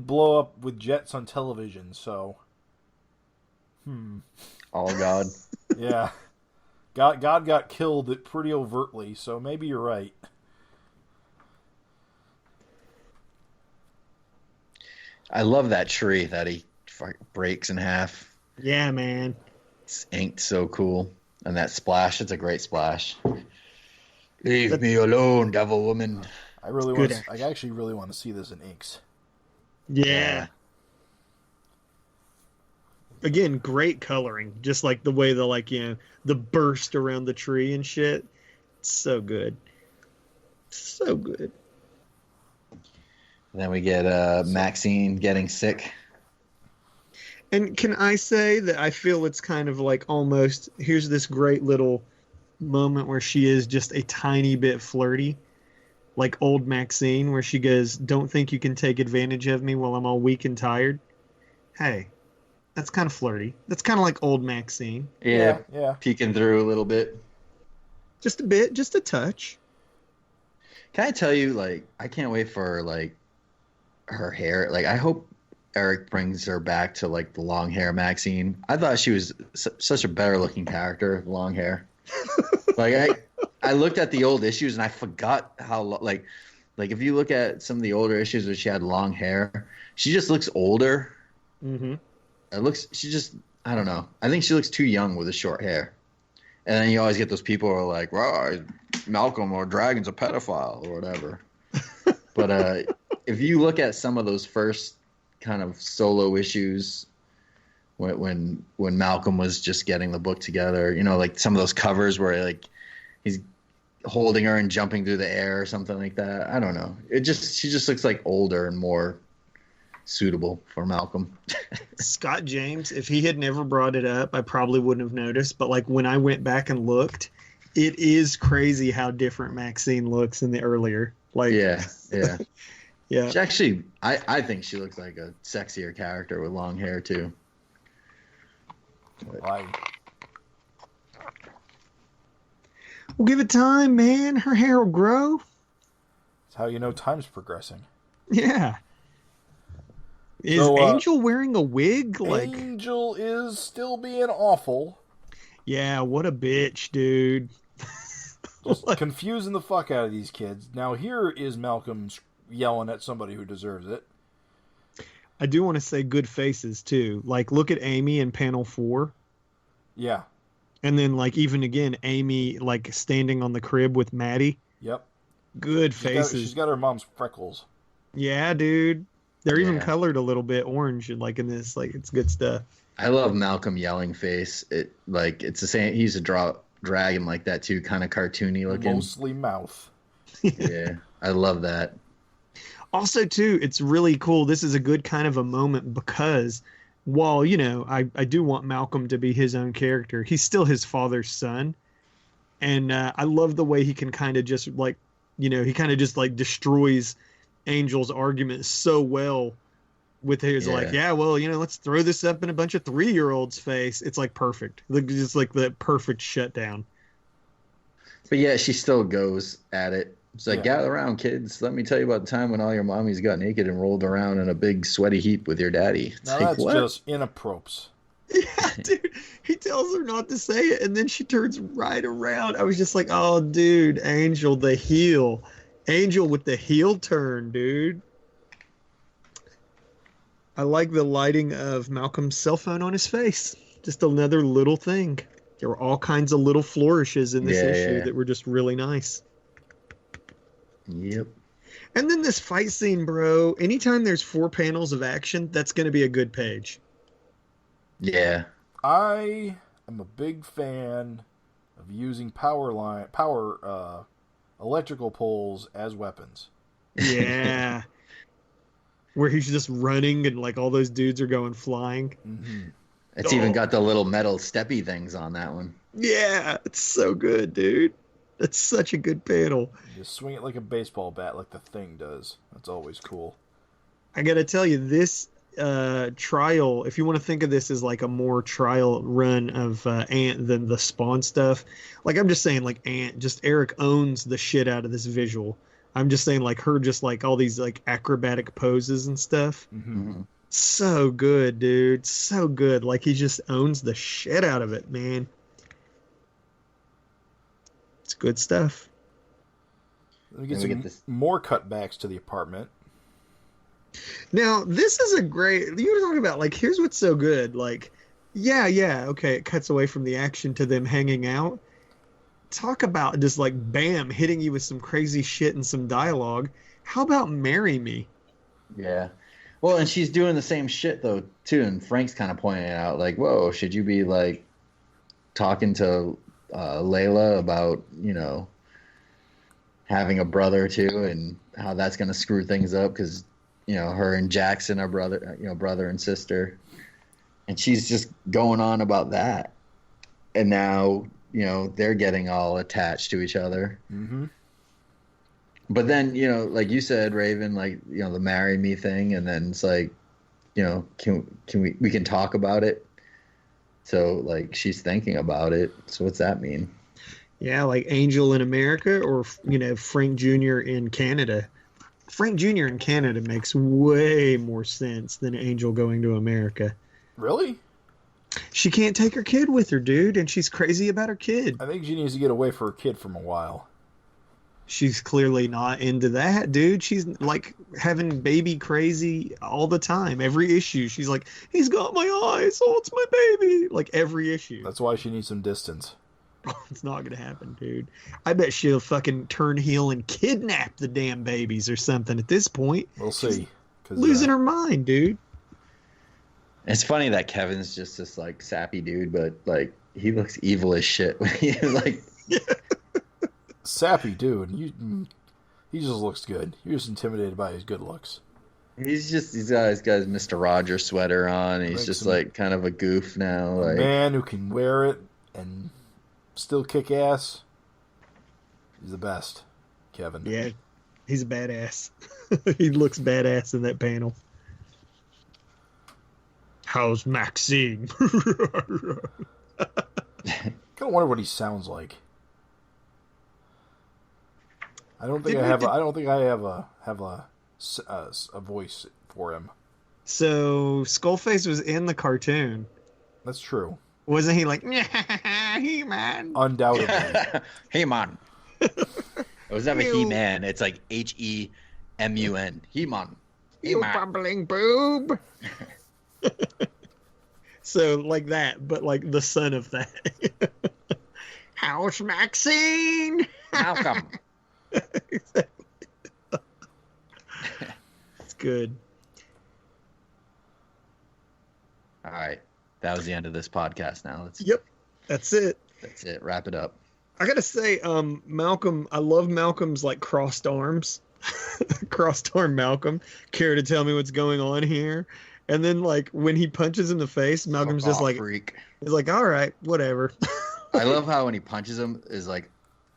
blow up with jets on television, so... All God. Yeah. God got killed pretty overtly, so maybe you're right. I love that tree that he breaks in half. Yeah, man. It's inked so cool. And that splash, it's a great splash. Leave me alone, devil woman. I actually really want to see this in inks. Yeah. Again, great coloring. Just like the way the burst around the tree and shit. It's so good. So good. And then we get Maxine getting sick. And can I say that I feel it's kind of like almost, here's this great little moment where she is just a tiny bit flirty. Like old Maxine, where she goes, "Don't think you can take advantage of me while I'm all weak and tired." Hey, that's kind of flirty. That's kind of like old Maxine. Yeah. Peeking through a little bit. Just a bit, just a touch. Can I tell you, like, I can't wait for, like, her hair. Like, I hope Eric brings her back to, like, the long hair Maxine. I thought she was such a better looking character with long hair. Like, I looked at the old issues and I forgot how, like if you look at some of the older issues where she had long hair, she just looks older. Mm-hmm. I don't know. I think she looks too young with the short hair. And then you always get those people who are like, well, Malcolm or Dragon's a pedophile or whatever. But if you look at some of those first kind of solo issues when Malcolm was just getting the book together, you know, like some of those covers where like he's holding her and jumping through the air or something like that. I don't know. She just looks like older and more suitable for Malcolm. Scott James, if he had never brought it up, I probably wouldn't have noticed. But like when I went back and looked, it is crazy how different Maxine looks in the earlier. Like, yeah. Yeah. She actually, I think she looks like a sexier character with long hair too. We'll give it time, man. Her hair will grow. That's how you know time's progressing. Yeah. Is Angel wearing a wig? Angel is still being awful. Yeah, what a bitch, dude. Just confusing the fuck out of these kids. Now here is Malcolm yelling at somebody who deserves it. I do want to say good faces, too. Like, look at Amy in panel 4. Yeah. And then, like, even again, Amy, like, standing on the crib with Maddie. Yep. Good faces. She's got her mom's freckles. Yeah, dude. They're even colored a little bit orange, like, in this. Like, it's good stuff. I love Malcolm yelling face. It's the same. He used to draw dragon like that, too. Kind of cartoony looking. Mostly mouth. Yeah. I love that. Also, too, it's really cool. This is a good kind of a moment because while, you know, I do want Malcolm to be his own character, he's still his father's son. And I love the way he can kind of just, like, you know, he kind of just, like, destroys Angel's argument so well with his, like, yeah, well, you know, let's throw this up in a bunch of 3-year-olds' face. It's, like, perfect. Just, like, the perfect shutdown. But, yeah, she still goes at it. It's like, gather around, kids. Let me tell you about the time when all your mommies got naked and rolled around in a big sweaty heap with your daddy. It's now like, that's what? just inappropriate. Yeah, dude. He tells her not to say it, and then she turns right around. I was just like, oh, dude, Angel, the heel. Angel with the heel turn, dude. I like the lighting of Malcolm's cell phone on his face. Just another little thing. There were all kinds of little flourishes in this issue that were just really nice. Yep. And then this fight scene, bro. Anytime there's 4 panels of action, that's going to be a good page. Yeah. I am a big fan of using electrical poles as weapons. Yeah. Where he's just running and like all those dudes are going flying. Mm-hmm. It's even got the little metal steppy things on that one. Yeah, it's so good, dude. That's such a good panel. You just swing it like a baseball bat like the Thing does. That's always cool. I gotta tell you, this trial, if you want to think of this as like a more trial run of Ant than the Spawn stuff, like I'm just saying like Ant, just Eric owns the shit out of this visual. I'm just saying like her just like all these like acrobatic poses and stuff. Mm-hmm. So good, dude. So good. Like he just owns the shit out of it, man. It's good stuff. We get some more cutbacks to the apartment. Now, this is a great. You were talking about, like, here's what's so good. Like, yeah, okay, it cuts away from the action to them hanging out. Talk about just, like, bam, hitting you with some crazy shit and some dialogue. How about Marry Me? Yeah. Well, and she's doing the same shit, though, too. And Frank's kind of pointing it out, like, whoa, should you be, like, talking to Layla about, having a brother, too, and how that's going to screw things up because, her and Jackson are brother and sister. And she's just going on about that. And now, they're getting all attached to each other. Mm-hmm. But then, like you said, Raven, like, the marry me thing. And then it's like, can we can talk about it. So, like, she's thinking about it. So what's that mean? Yeah, like Angel in America or, Frank Jr. in Canada. Frank Jr. in Canada makes way more sense than Angel going to America. Really? She can't take her kid with her, dude, and she's crazy about her kid. I think she needs to get away from her kid from a while. She's clearly not into that, dude. She's like having baby crazy all the time. Every issue, she's like, he's got my eyes. Oh, it's my baby. Like every issue. That's why she needs some distance. It's not going to happen, dude. I bet she'll fucking turn heel and kidnap the damn babies or something at this point. We'll see. Losing her mind, dude. It's funny that Kevin's just this, like, sappy dude, but, like, he looks evil as shit. Like... Sappy dude. He just looks good. You're just intimidated by his good looks. He's got his Mr. Rogers sweater on. And he's just like kind of a goof now. A man who can wear it and still kick ass. He's the best, Kevin. Yeah, he's a badass. He looks badass in that panel. How's Maxine? Kind of wonder what he sounds like. I don't think I have a voice for him. So Skullface was in the cartoon. That's true. Wasn't he like, He-Man? Undoubtedly. He-Man. It was never He-Man. It's like Hemun. He-Man. You bumbling boob. So like that, but like the son of that. How's Maxine? Malcolm. Exactly. It's good. All right. That was the end of this podcast now. Yep. That's it. That's it. Wrap it up. I gotta say, Malcolm, I love Malcolm's like crossed arms. Crossed arm Malcolm. Care to tell me what's going on here? And then like when he punches in the face, Malcolm's just like freak. He's like, all right, whatever. I love how when he punches him is like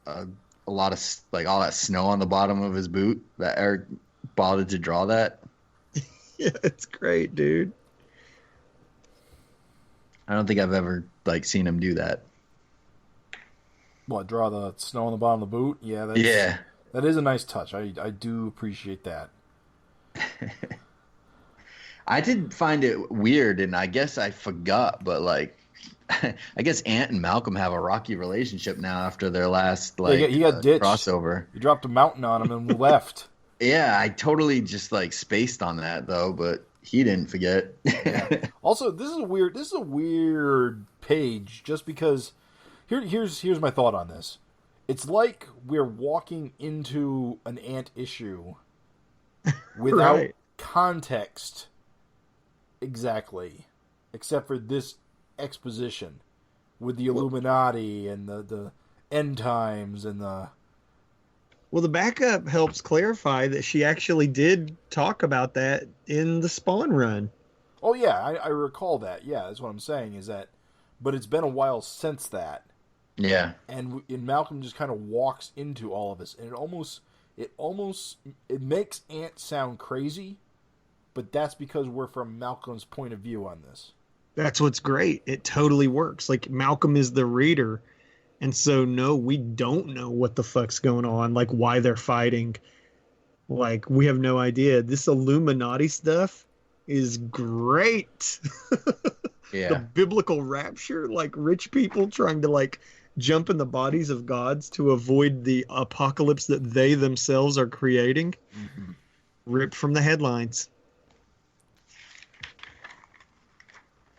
a lot of like all that snow on the bottom of his boot that Eric bothered to draw that. Yeah, it's great, dude. I don't think I've ever like seen him do that. What, draw the snow on the bottom of the boot? Yeah, that is a nice touch. I do appreciate that. I did find it weird, and I guess I forgot, but like, I guess Ant and Malcolm have a rocky relationship now after their last like he got ditched. Crossover. He dropped a mountain on him and left. Yeah, I totally just like spaced on that though, but he didn't forget. Yeah. Also, this is a weird page just because here's my thought on this. It's like we're walking into an Ant issue without Right. context exactly, except for this exposition with the Illuminati and the end times and the... Well, the backup helps clarify that she actually did talk about that in the Spawn run. Oh, yeah, I recall that. Yeah, that's what I'm saying is that... But it's been a while since that. Yeah. And Malcolm just kind of walks into all of this. And it makes Ant sound crazy, but that's because we're from Malcolm's point of view on this. That's what's great. It totally works. Like, Malcolm is the reader. And so, no, we don't know what the fuck's going on, like why they're fighting. Like, we have no idea. This Illuminati stuff is great. Yeah. The biblical rapture, like rich people trying to like jump in the bodies of gods to avoid the apocalypse that they themselves are creating. Mm-hmm. Ripped from the headlines.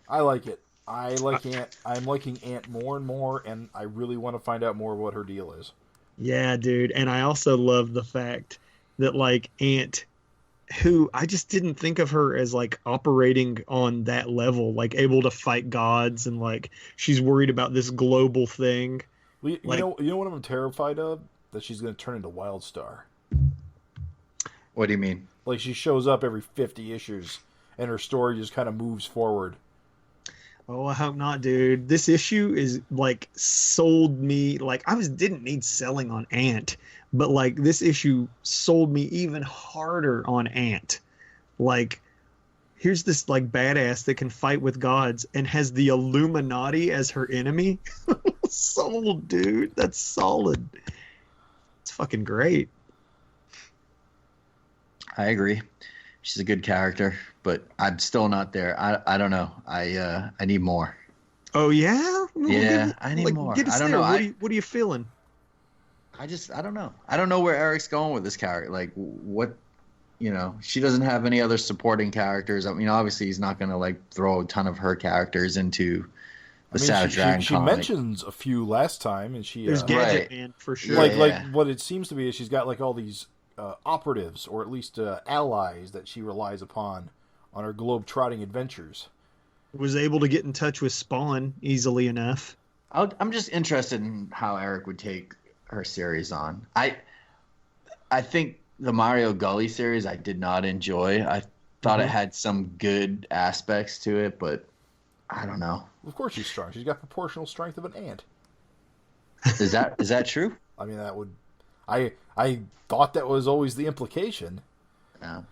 I like it. I like Ant. I'm liking Ant more and more, and I really want to find out more what her deal is. Yeah, dude. And I also love the fact that like Ant, who I just didn't think of her as like operating on that level, like able to fight gods, and like she's worried about this global thing. Well, Like, you know what I'm terrified of? That she's going to turn into Wildstar. What do you mean? Like she shows up every 50 issues, and her story just kind of moves forward. oh, I hope not, dude. This issue is like sold me like didn't need selling on Ant, but like this issue sold me even harder on Ant. Like, here's this like badass that can fight with gods and has the Illuminati as her enemy. Sold, dude. That's solid. It's fucking great. I agree. She's a good character, but I'm still not there. I don't know. I need more. Oh yeah? Yeah, I need more. Get us I don't there. know. What are you feeling? I don't know. I don't know where Eric's going with this character. Like, what, she doesn't have any other supporting characters. I mean, obviously he's not going to like throw a ton of her characters into the Savage Dragon she comic. mentions a few last time, and she There's Gadget Right. Man for sure. like what it seems to be is she's got like all these operatives, or at least allies that she relies upon on her globe-trotting adventures. Was able to get in touch with Spawn easily enough. I'm just interested in how Eric would take her series on. I think the Mario Gully series I did not enjoy. I thought it had some good aspects to it, but I don't know. Of course she's strong. She's got proportional strength of an ant. Is that true? I mean, that would... I thought that was always the implication. No.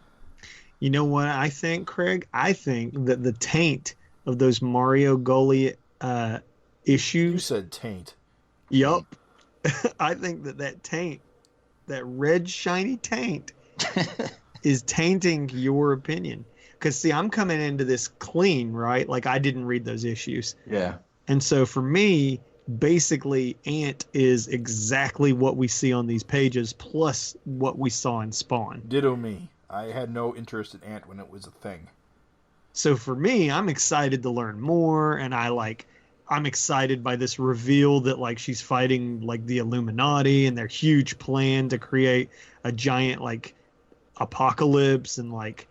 You know what I think, Craig? I think that the taint of those Mario Gully You issues... said taint. Yup. I think that taint, that red shiny taint, is tainting your opinion. Because, see, I'm coming into this clean, right? Like, I didn't read those issues. Yeah. And so for me, basically, Ant is exactly what we see on these pages, plus what we saw in Spawn. Ditto me. I had no interest in Ant when it was a thing. So for me, I'm excited to learn more, and I'm excited by this reveal that like she's fighting like the Illuminati and their huge plan to create a giant like apocalypse, and like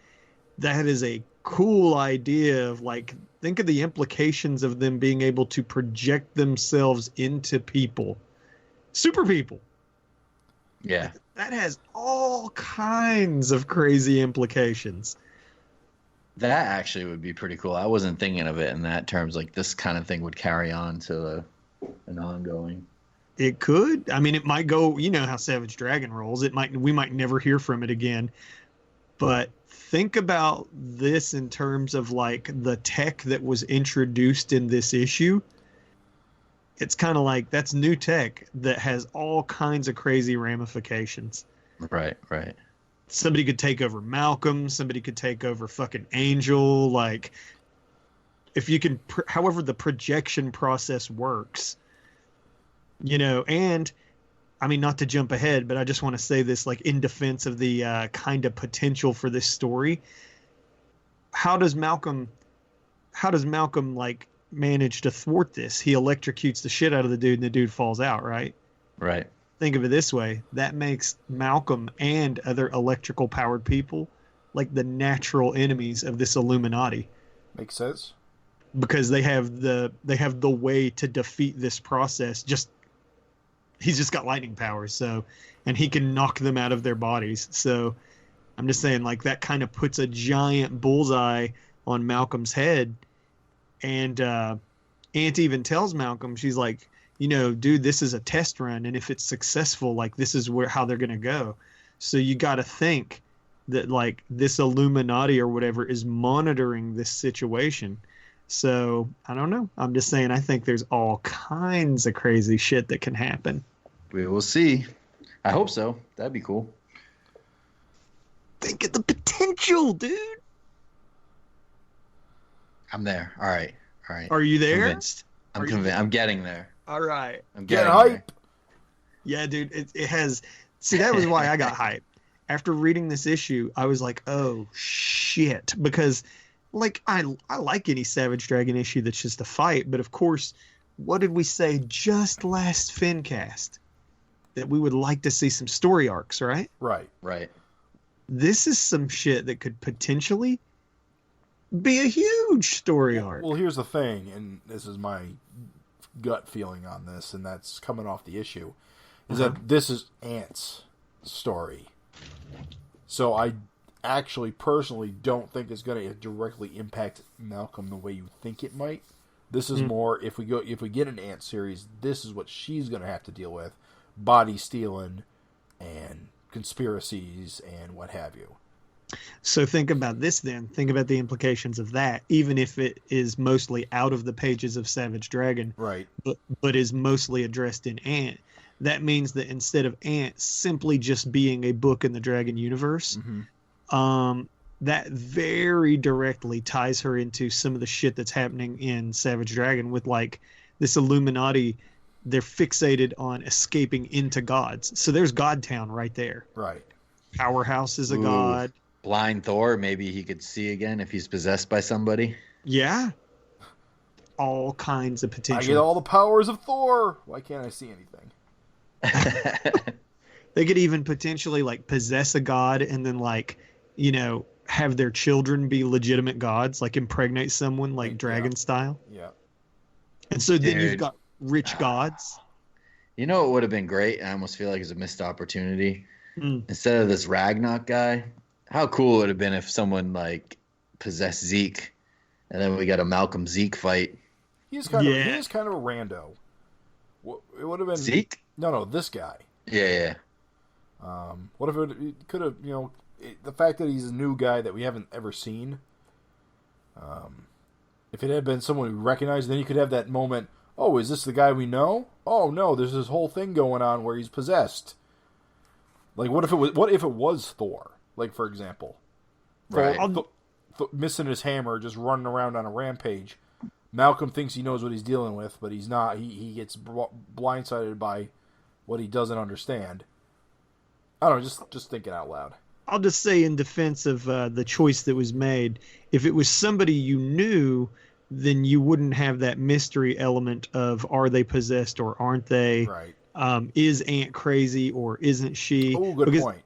that is a cool idea of like, think of the implications of them being able to project themselves into people, super people. Yeah. That has all kinds of crazy implications. That actually would be pretty cool. I wasn't thinking of it in that terms. Like this kind of thing would carry on to an ongoing. It could. I mean, it might go. You know how Savage Dragon rolls. We might never hear from it again. But think about this in terms of like the tech that was introduced in this issue. It's kind of like that's new tech that has all kinds of crazy ramifications. Right. Right. Somebody could take over Malcolm. Somebody could take over fucking Angel. Like, if you can, however the projection process works, and I mean, not to jump ahead, but I just want to say this, like, in defense of the kind of potential for this story. How does Malcolm like manage to thwart this? He electrocutes the shit out of the dude, and the dude falls out, right? Right. Think of it this way. That makes Malcolm and other electrical powered people like the natural enemies of this Illuminati. Makes sense. Because they have the way to defeat this process. He's just got lightning powers, and he can knock them out of their bodies. So I'm just saying, like, that kind of puts a giant bullseye on Malcolm's head. And Aunt even tells Malcolm, she's like, dude, this is a test run, and if it's successful, like, this is how they're gonna go. So you got to think that like this Illuminati or whatever is monitoring this situation. So I don't know. I'm just saying, I think there's all kinds of crazy shit that can happen. We will see. I hope so. That'd be cool. Think of the potential, dude. I'm there. All right. Are you there? Convinced. I'm convinced. I'm getting there. All right. I'm Get getting hype. there. Yeah, dude. It has. See, that was why I got hyped. After reading this issue, I was like, oh shit, because like I like any Savage Dragon issue that's just a fight, but of course, what did we say just last FINcast? That we would like to see some story arcs, right? Right. This is some shit that could potentially be a huge story arc. Well, here's the thing, and this is my gut feeling on this, and that's coming off the issue, is that this is Ant's story. So I actually personally don't think it's going to directly impact Malcolm the way you think it might. This is more, if we get an Ant series, this is what she's going to have to deal with. Body stealing and conspiracies and what have you. So think about this then. Think about the implications of that, even if it is mostly out of the pages of Savage Dragon, Right. but is mostly addressed in Ant. That means that instead of Ant simply just being a book in the Dragon universe, that very directly ties her into some of the shit that's happening in Savage Dragon with like this Illuminati. They're fixated on escaping into gods. So there's Godtown right there. Right. Powerhouse is a god. Blind Thor, maybe he could see again if he's possessed by somebody. Yeah. All kinds of I potential. get all the powers of Thor. Why can't I see anything? They could even potentially like possess a god and then like, you know, have their children be legitimate gods, like impregnate someone like dragon style. Yeah. And so then you've Dude. got rich gods. You know what would have been great? I almost feel like it's a missed opportunity. Instead of this Ragnarok guy, how cool it would have been if someone like possessed Zeke, and then we got a Malcolm Zeke fight. He is kind of a rando. It would have been Zeke? No, this guy. Yeah. What if it could have, the fact that he's a new guy that we haven't ever seen. If it had been someone we recognized, then you could have that moment. Oh, is this the guy we know? Oh no, there's this whole thing going on where he's possessed. Like, what if it was Thor? Like, for example, Right. missing his hammer, just running around on a rampage. Malcolm thinks he knows what he's dealing with, but he's not. He gets blindsided by what he doesn't understand. I don't know, just thinking out loud. I'll just say in defense of the choice that was made, if it was somebody you knew, then you wouldn't have that mystery element of are they possessed or aren't they? Right. Is Ant crazy or isn't she? Oh, good point.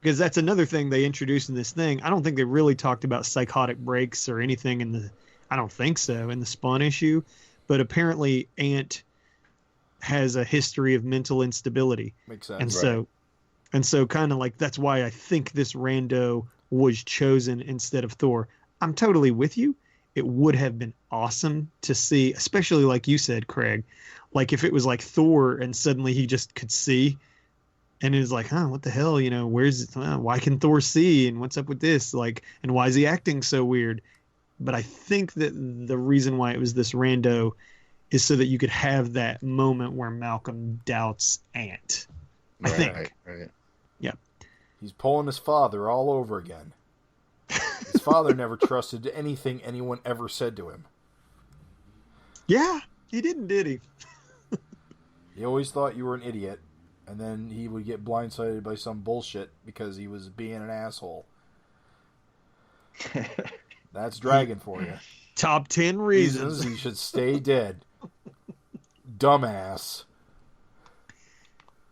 Because that's another thing they introduced in this thing. I don't think they really talked about psychotic breaks or anything I don't think so, in the Spawn issue. But apparently Ant has a history of mental instability. Makes sense. And so kind of like that's why I think this rando was chosen instead of Thor. I'm totally with you. It would have been awesome to see, especially like you said, Craig, like if it was like Thor and suddenly he just could see and it was like, what the hell, why can Thor see and what's up with this? Like, and why is he acting so weird? But I think that the reason why it was this rando is so that you could have that moment where Malcolm doubts Ant. I think. Right. Yep. He's pulling his father all over again. His father never trusted anything anyone ever said to him. Yeah, he didn't, did he? He always thought you were an idiot, and then he would get blindsided by some bullshit because he was being an asshole. That's Dragon for you. Top 10 reasons he should stay dead. Dumbass.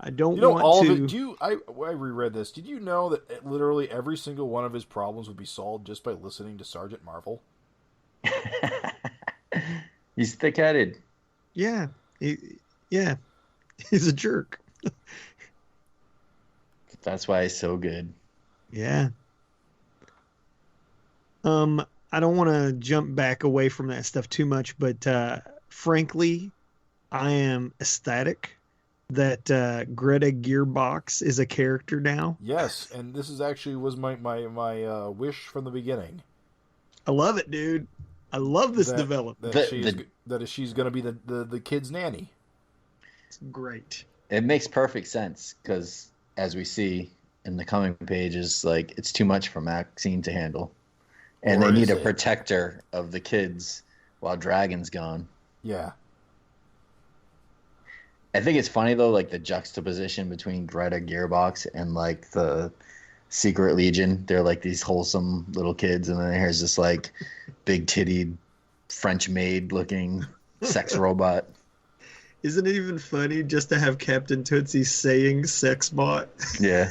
I don't want all to. of it. I reread this. Did you know that literally every single one of his problems would be solved just by listening to Sergeant Marvel? He's thick-headed. Yeah. He's a jerk. That's why he's so good. Yeah. I don't want to jump back away from that stuff too much, but frankly, I am ecstatic that Greta Gearbox is a character now. Yes, and this is actually was my wish from the beginning. I love it, dude. I love this development. That she's going to be the kid's nanny. It's great. It makes perfect sense because, as we see in the coming pages, like it's too much for Maxine to handle, and they need a protector of the kids while Dragon's gone. Yeah. I think it's funny though, like the juxtaposition between Greta Gearbox and like the Secret Legion. They're like these wholesome little kids, and then here's this like big tittied French maid looking sex robot. Isn't it even funny just to have Captain Tootsie saying sex bot? Yeah.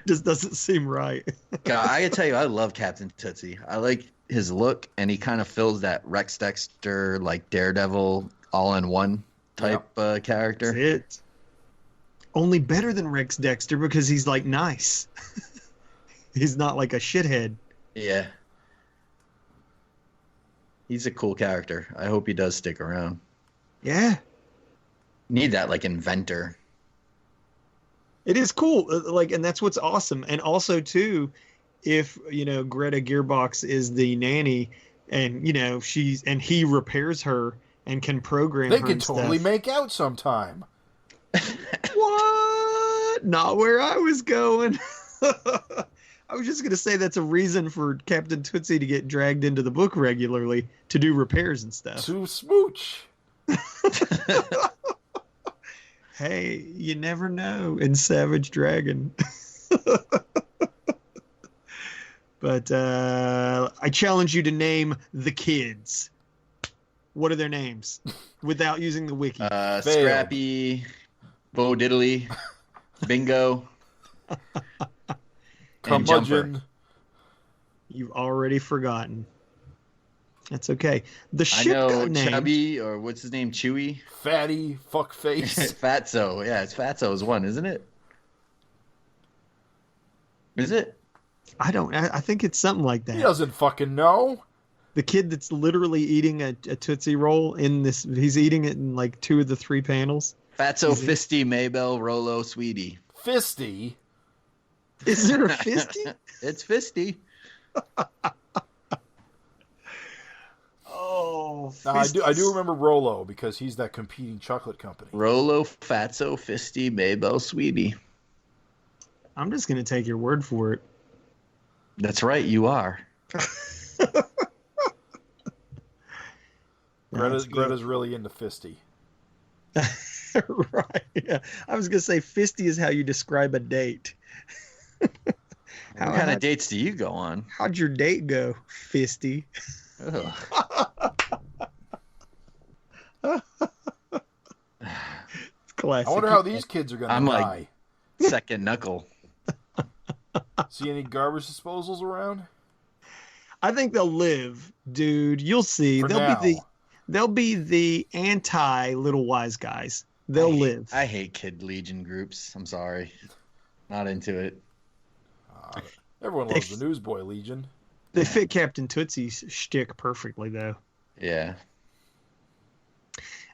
Just doesn't seem right. God, I gotta tell you, I love Captain Tootsie. I like his look, and he kind of fills that Rex Dexter, like Daredevil, all-in-one type character. That's it. Only better than Rex Dexter because he's like nice. He's not like a shithead. Yeah. He's a cool character. I hope he does stick around. Yeah. Need that like inventor. It is cool. Like, and that's what's awesome. And also too, if, you know, Greta Gearbox is the nanny and, you know, he repairs her and can program They her could and totally stuff. make out sometime. What? Not where I was going. I was just going to say that's a reason for Captain Tootsie to get dragged into the book regularly to do repairs and stuff. To smooch. Hey, you never know in Savage Dragon. But I challenge you to name the kids. What are their names? Without using the wiki. Scrappy, Bo Diddley, Bingo, and Jumper. Curmudgeon. You've already forgotten. That's okay. The I ship know got named. Chubby, or what's his name, Chewy? Fatty. Fuckface. Fatso. Yeah, it's Fatso's one, isn't it? Is it? I think it's something like that. He doesn't fucking know. The kid that's literally eating a Tootsie Roll in this, he's eating it in like 2 of the 3 panels. Fatso, Fisty, Maybell, Rolo, Sweetie. Fisty. Is there a Fisty? It's Fisty. Oh, Now, I do remember Rolo because he's that competing chocolate company. Rolo, Fatso, Fisty, Maybell, Sweetie. I'm just going to take your word for it. That's right, you are. Greta's really into Fisty. Right. Yeah. I was going to say Fisty is how you describe a date. What kind of dates do you go on? How'd your date go, Fisty? Ugh. It's classic. I wonder how these kids are going to I'm die. like second knuckle. See any garbage disposals around? I think they'll live, dude. You'll see. For They'll be the anti Little Wise Guys. They'll live. I hate Kid Legion groups. I'm sorry. Not into it. Everyone loves the Newsboy Legion. They fit Captain Tootsie's shtick perfectly, though. Yeah.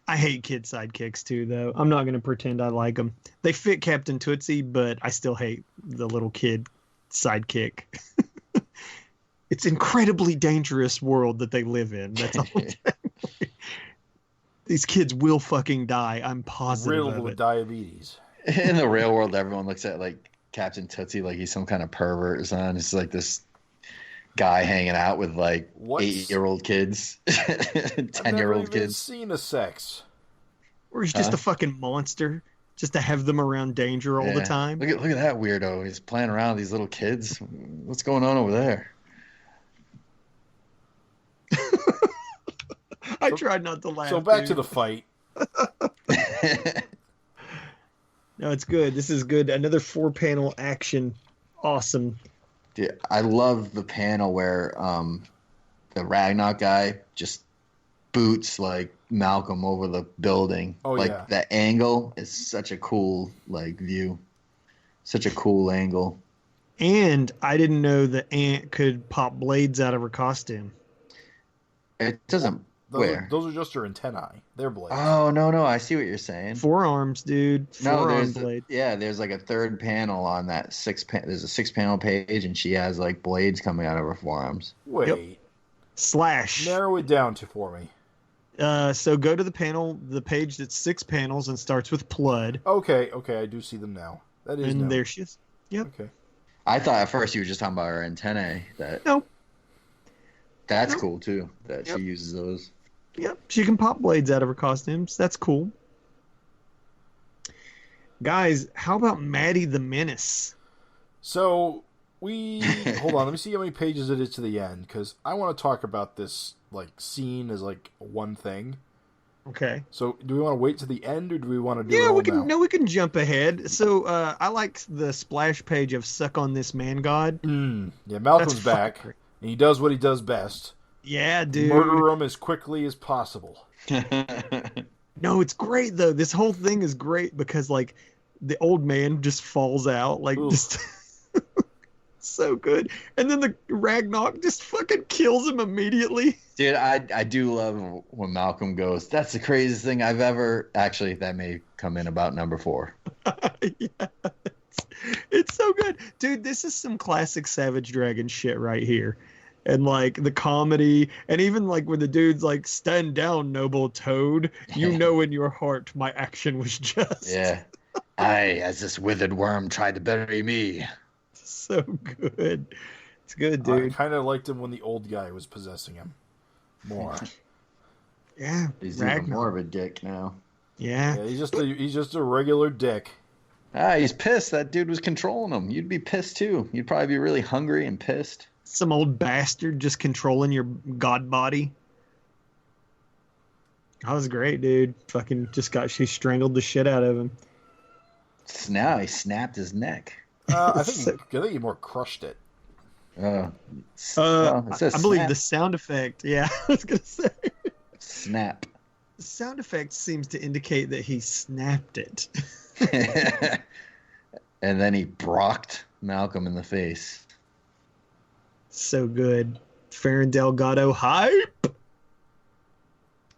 I hate kid sidekicks, too, though. I'm not going to pretend I like them. They fit Captain Tootsie, but I still hate the little kid sidekick. It's an incredibly dangerous world that they live in. That's all I'm saying. These kids will fucking die. I'm positive Riddled of with it. diabetes. In the real world, everyone looks at like Captain Tootsie like he's some kind of pervert or something. It's like this guy hanging out with like 8-year-old kids, 10-year-old kids. I've seen a sex. Or he's just a fucking monster, just to have them around danger all the time. Look at that weirdo. He's playing around with these little kids. What's going on over there? I tried not to laugh. So back to the fight. No, it's good. This is good. Another 4-panel action. Awesome. Dude, I love the panel where the Ragnarok guy just boots like Malcolm over the building. Oh, like yeah. that angle is such a cool like view. Such a cool angle. And I didn't know the ant could pop blades out of her costume. It doesn't. Where? Those are just her antennae. They're blades. Oh no! I see what you're saying. Forearms, dude. Forearm blade. There's like a third panel on that there's a 6-panel page, and she has like blades coming out of her forearms. Wait. Yep. Slash. Narrow it down for me. So go to the page that's 6 panels and starts with Plud. Okay, I do see them now. That is And now. there she is. Yep. Okay. I thought at first you were just talking about her antennae. No. That's No. cool too. That she uses those. Yep. She can pop blades out of her costumes. That's cool. Guys, how about Maddie the Menace? So hold on. Let me see how many pages it is to the end, because I want to talk about this scene as one thing. Okay. So, do we want to wait to the end, or do we want to do it Yeah, all we can. now? No, we can jump ahead. So, I like the splash page of "Suck on This Man God." Yeah, Malcolm's That's back, fucking- and he does what he does best: Yeah, dude. murder him as quickly as possible. No, it's great though. This whole thing is great because the old man just falls out Oof. just so good, and then the Ragnarok just fucking kills him immediately. Dude, I do love when Malcolm goes, "That's the craziest thing I've ever." Actually, that may come in about number 4. Yeah, it's so good, dude. This is some classic Savage Dragon shit right here. And the comedy, and even when the dude's "Stand down, noble toad, you know in your heart my action was just." Yeah. I, as this withered worm, tried to bury me. So good. It's good, I dude. kind of liked him when the old guy was possessing him more. Yeah. He's even Ragnar. more of a dick now. Yeah. Yeah, he's just a regular dick. He's pissed. That dude was controlling him. You'd be pissed too. You'd probably be really hungry and pissed. Some old bastard just controlling your god body. That was great, dude. Fucking she strangled the shit out of him. Now he snapped his neck. I think he more crushed it. It says I believe snap. the sound effect. Yeah, I was gonna say. Snap. The sound effect seems to indicate that he snapped it. And then he brocked Malcolm in the face. So good. Farron Delgado hype.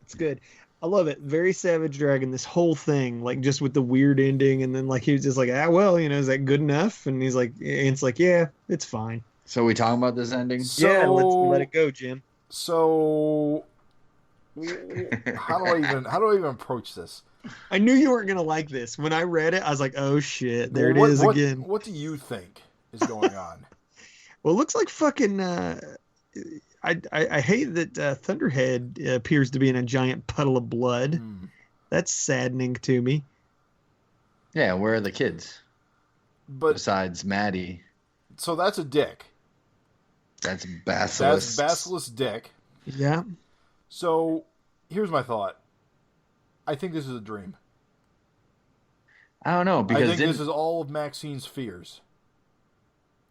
It's good. I love it. Very Savage Dragon, this whole thing, just with the weird ending, and then he was just is that good enough? And he's and it's yeah, it's fine. So we talking about this ending? Yeah, let's let it go, Jim. So, how do I even approach this? I knew you weren't gonna like this. When I read it, I was like, "Oh shit, there it is again." What do you think is going on? Well, it looks like fucking. I hate that Thunderhead appears to be in a giant puddle of blood. That's saddening to me. Yeah, where are the kids? But besides Maddie. So that's a dick. That's Basilisk. That's Basilisk dick. Yeah. So here's my thought. I think this is a dream. I don't know, because I think this is all of Maxine's fears.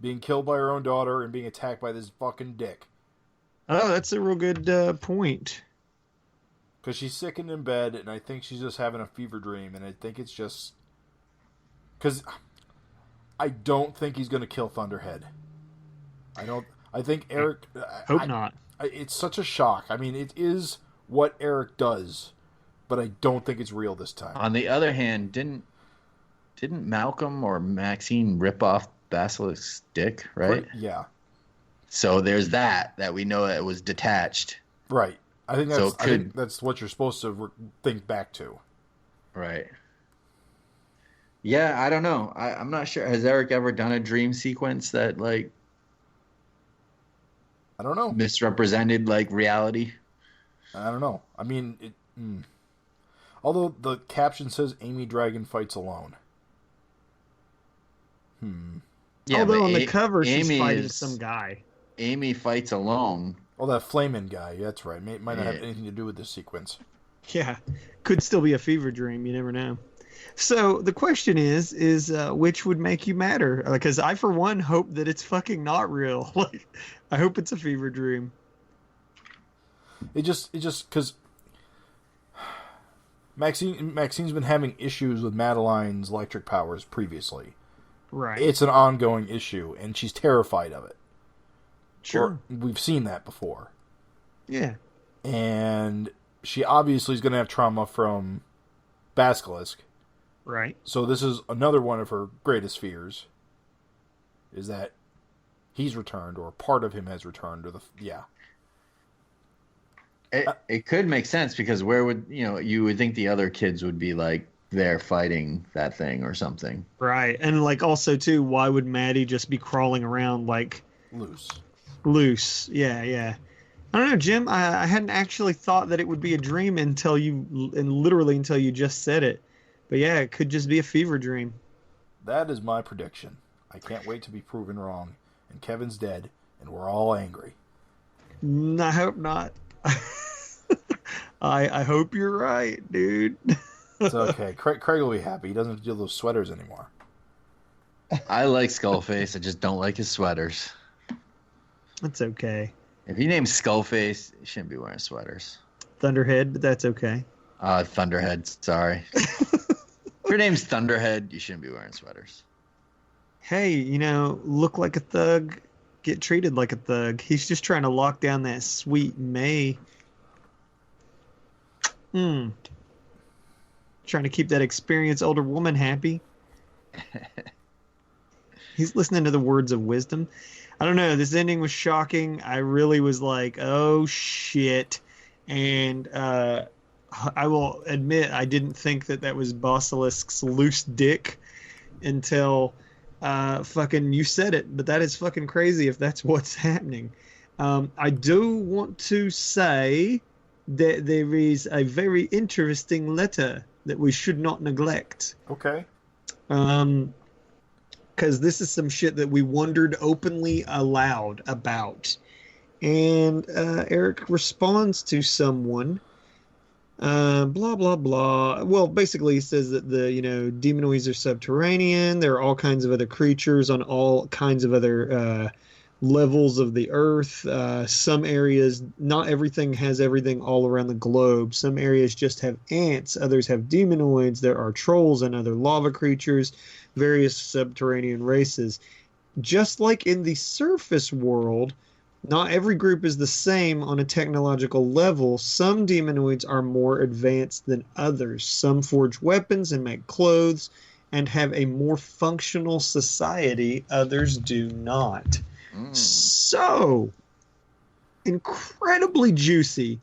Being killed by her own daughter and being attacked by this fucking dick. Oh, that's a real good point. Because she's sickened in bed, and I think she's just having a fever dream, and I think it's just... Because I don't think he's going to kill Thunderhead. I think Eric... Hope not. It's such a shock. I mean, it is what Eric does, but I don't think it's real this time. On the other hand, didn't Malcolm or Maxine rip off Basilisk's dick, right? Yeah. So there's that we know that it was detached. Right. I think that's what you're supposed to think back to. Right. Yeah, I don't know. I'm not sure. Has Eric ever done a dream sequence that I don't know. misrepresented reality? I don't know. I mean, although the caption says Amy Dragon fights alone. Yeah, although but on the cover she's Amy fighting is- some guy. Amy fights alone. Oh, that flaming guy. That's right. Might not have anything to do with this sequence. Yeah. Could still be a fever dream. You never know. So the question is which would make you madder? Because I, for one, hope that it's fucking not real. I hope it's a fever dream. It just because Maxine's been having issues with Madeline's electric powers previously. Right. It's an ongoing issue, and she's terrified of it. Sure. We've seen that before. Yeah. And she obviously is going to have trauma from Basilisk. Right. So this is another one of her greatest fears, is that he's returned, or part of him has returned, or It could make sense, because where would you would think the other kids would be there fighting that thing or something. Right. And also too, why would Maddie just be crawling around loose? Yeah. I don't know, Jim. I hadn't actually thought that it would be a dream until you just said it. But yeah, it could just be a fever dream. That is my prediction. I can't wait to be proven wrong. and Kevin's dead, and we're all angry. I hope not. I hope you're right, dude. It's okay. Craig will be happy. He doesn't have to do those sweaters anymore. I like Skullface. I just don't like his sweaters. That's okay. If you name Skullface, you shouldn't be wearing sweaters. Thunderhead, but that's okay. Thunderhead, sorry. If your name's Thunderhead, you shouldn't be wearing sweaters. Hey, look like a thug, get treated like a thug. He's just trying to lock down that sweet May. Trying to keep that experienced older woman happy. He's listening to the words of wisdom. I don't know. This ending was shocking. I really was like, oh, shit. And I will admit I didn't think that was Basilisk's loose dick until fucking you said it. But that is fucking crazy if that's what's happening. I do want to say that there is a very interesting letter that we should not neglect. Okay. Because this is some shit that we wondered openly aloud about. And Eric responds to someone, blah, blah, blah. Well, basically he says that the, demonoids are subterranean. There are all kinds of other creatures on all kinds of other levels of the earth. Some areas, not everything has everything all around the globe. Some areas just have ants. Others have demonoids. There are trolls and other lava creatures, various subterranean races. Just like in the surface world, not every group is the same on a technological level. Some demonoids are more advanced than others. Some forge weapons and make clothes and have a more functional society. Others do not. So, incredibly juicy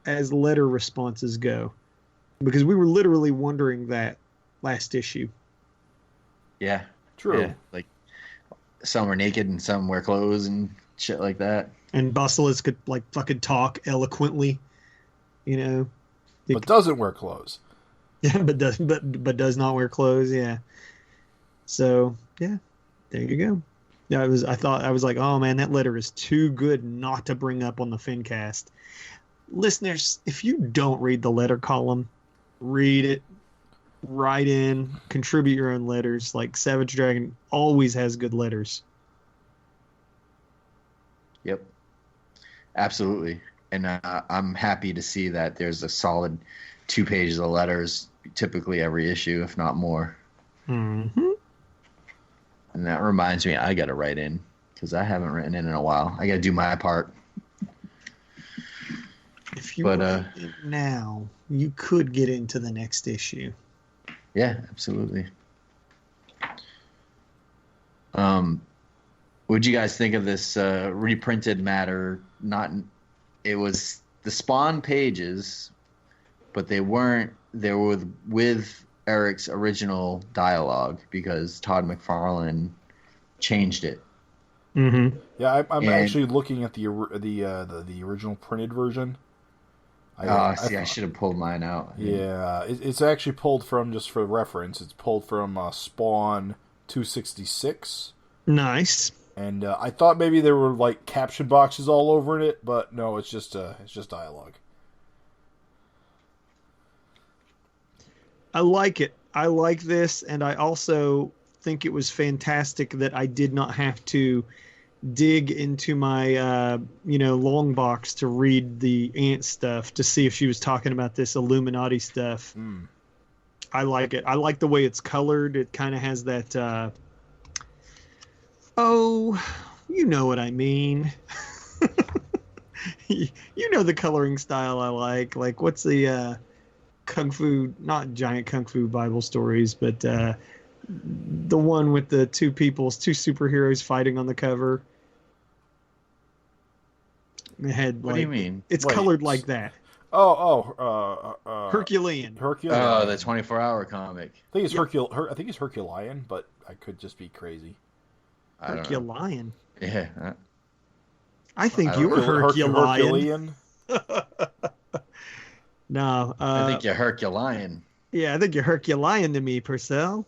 as letter responses go. Because we were literally wondering that last issue. Yeah. True. Yeah. Like, some are naked and some wear clothes and shit like that. And Basilisk could, fucking talk eloquently, But doesn't wear clothes. Yeah, but does not wear clothes, yeah. So, yeah, there you go. Yeah, I was like, oh man, that letter is too good not to bring up on the FINcast. Listeners, if you don't read the letter column, read it, write in, contribute your own letters. Like Savage Dragon always has good letters. Yep. Absolutely. And I'm happy to see that there's a solid 2 pages of letters, typically every issue, if not more. Mm-hmm. And that reminds me, I got to write in because I haven't written in a while. I got to do my part. If you write it now, you could get into the next issue. Yeah, absolutely. What'd you guys think of this reprinted matter? It was the Spawn pages, but they weren't. They were with Eric's original dialogue because Todd McFarlane changed it. Mm-hmm. Yeah, I'm actually looking at the original printed version. I should have pulled mine out. Yeah, it's actually pulled from, just for reference, it's pulled from Spawn 266. Nice. And I thought maybe there were caption boxes all over it, but no, it's just dialogue. I like it. I like this, and I also think it was fantastic that I did not have to dig into my long box to read the ant stuff to see if she was talking about this Illuminati stuff. I like it. I like the way it's colored. It kind of has that you know what I mean. You know the coloring style I like. Like, what's the Kung Fu, not giant Kung Fu Bible stories, but the one with the two superheroes fighting on the cover. It had, what do you mean? It's colored like that. Herculean. Oh, the 24-hour comic. I think it's I think it's Herculean, but I could just be crazy. Herculean. Yeah. I think you were Herculean. No. I think you're Herculean. Yeah, I think you're Herculean to me, Purcell.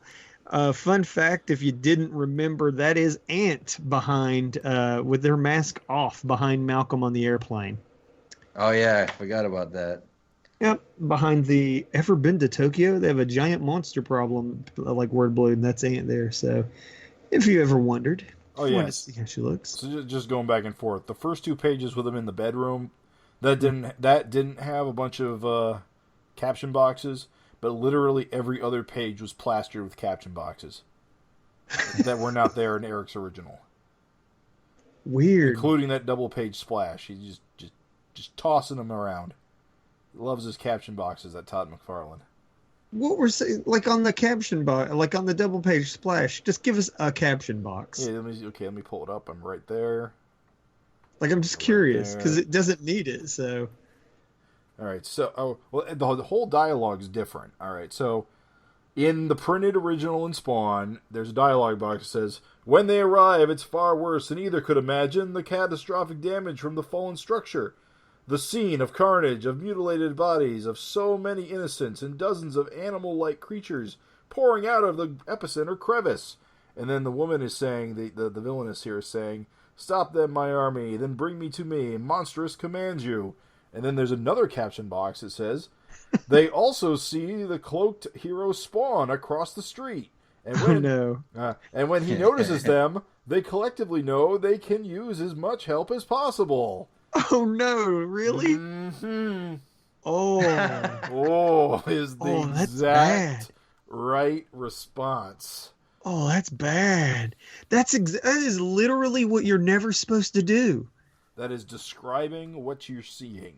Fun fact, if you didn't remember, that is Ant behind, with their mask off behind Malcolm on the airplane. Oh yeah, I forgot about that. Yep, behind the Ever Been to Tokyo? They have a giant monster problem, like word balloon. That's Ant there. So, if you ever wondered, Oh if you wanted to yes. see how she looks. So just going back and forth. The first 2 pages with him in the bedroom, that didn't have a bunch of caption boxes, but literally every other page was plastered with caption boxes that were not there in Eric's original, Weird. including that double page splash. He's just tossing them around. He loves his caption boxes. That Todd McFarlane. What we're saying, like on the caption box, like on the double page splash, just give us a caption box. Yeah, let me pull it up. I'm right there. Like, I'm just curious because it doesn't need it. So, all right. So, the whole dialogue is different. All right. So, in the printed original in Spawn, there's a dialogue box that says, "When they arrive, it's far worse than either could imagine. The catastrophic damage from the fallen structure. The scene of carnage, of mutilated bodies, of so many innocents and dozens of animal-like creatures pouring out of the epicenter crevice." And then the woman is saying, the villainess here is saying, "Stop them, my army, then bring me to me. Monstrous commands you." And then there's another caption box that says, "They also see the cloaked hero Spawn across the street. And and when he notices them, they collectively know they can use as much help as possible." oh no, really? Mm-hmm. Oh, Is the that's exact bad. right response. Oh, that's bad. That is literally what you're never supposed to do. That is describing what you're seeing.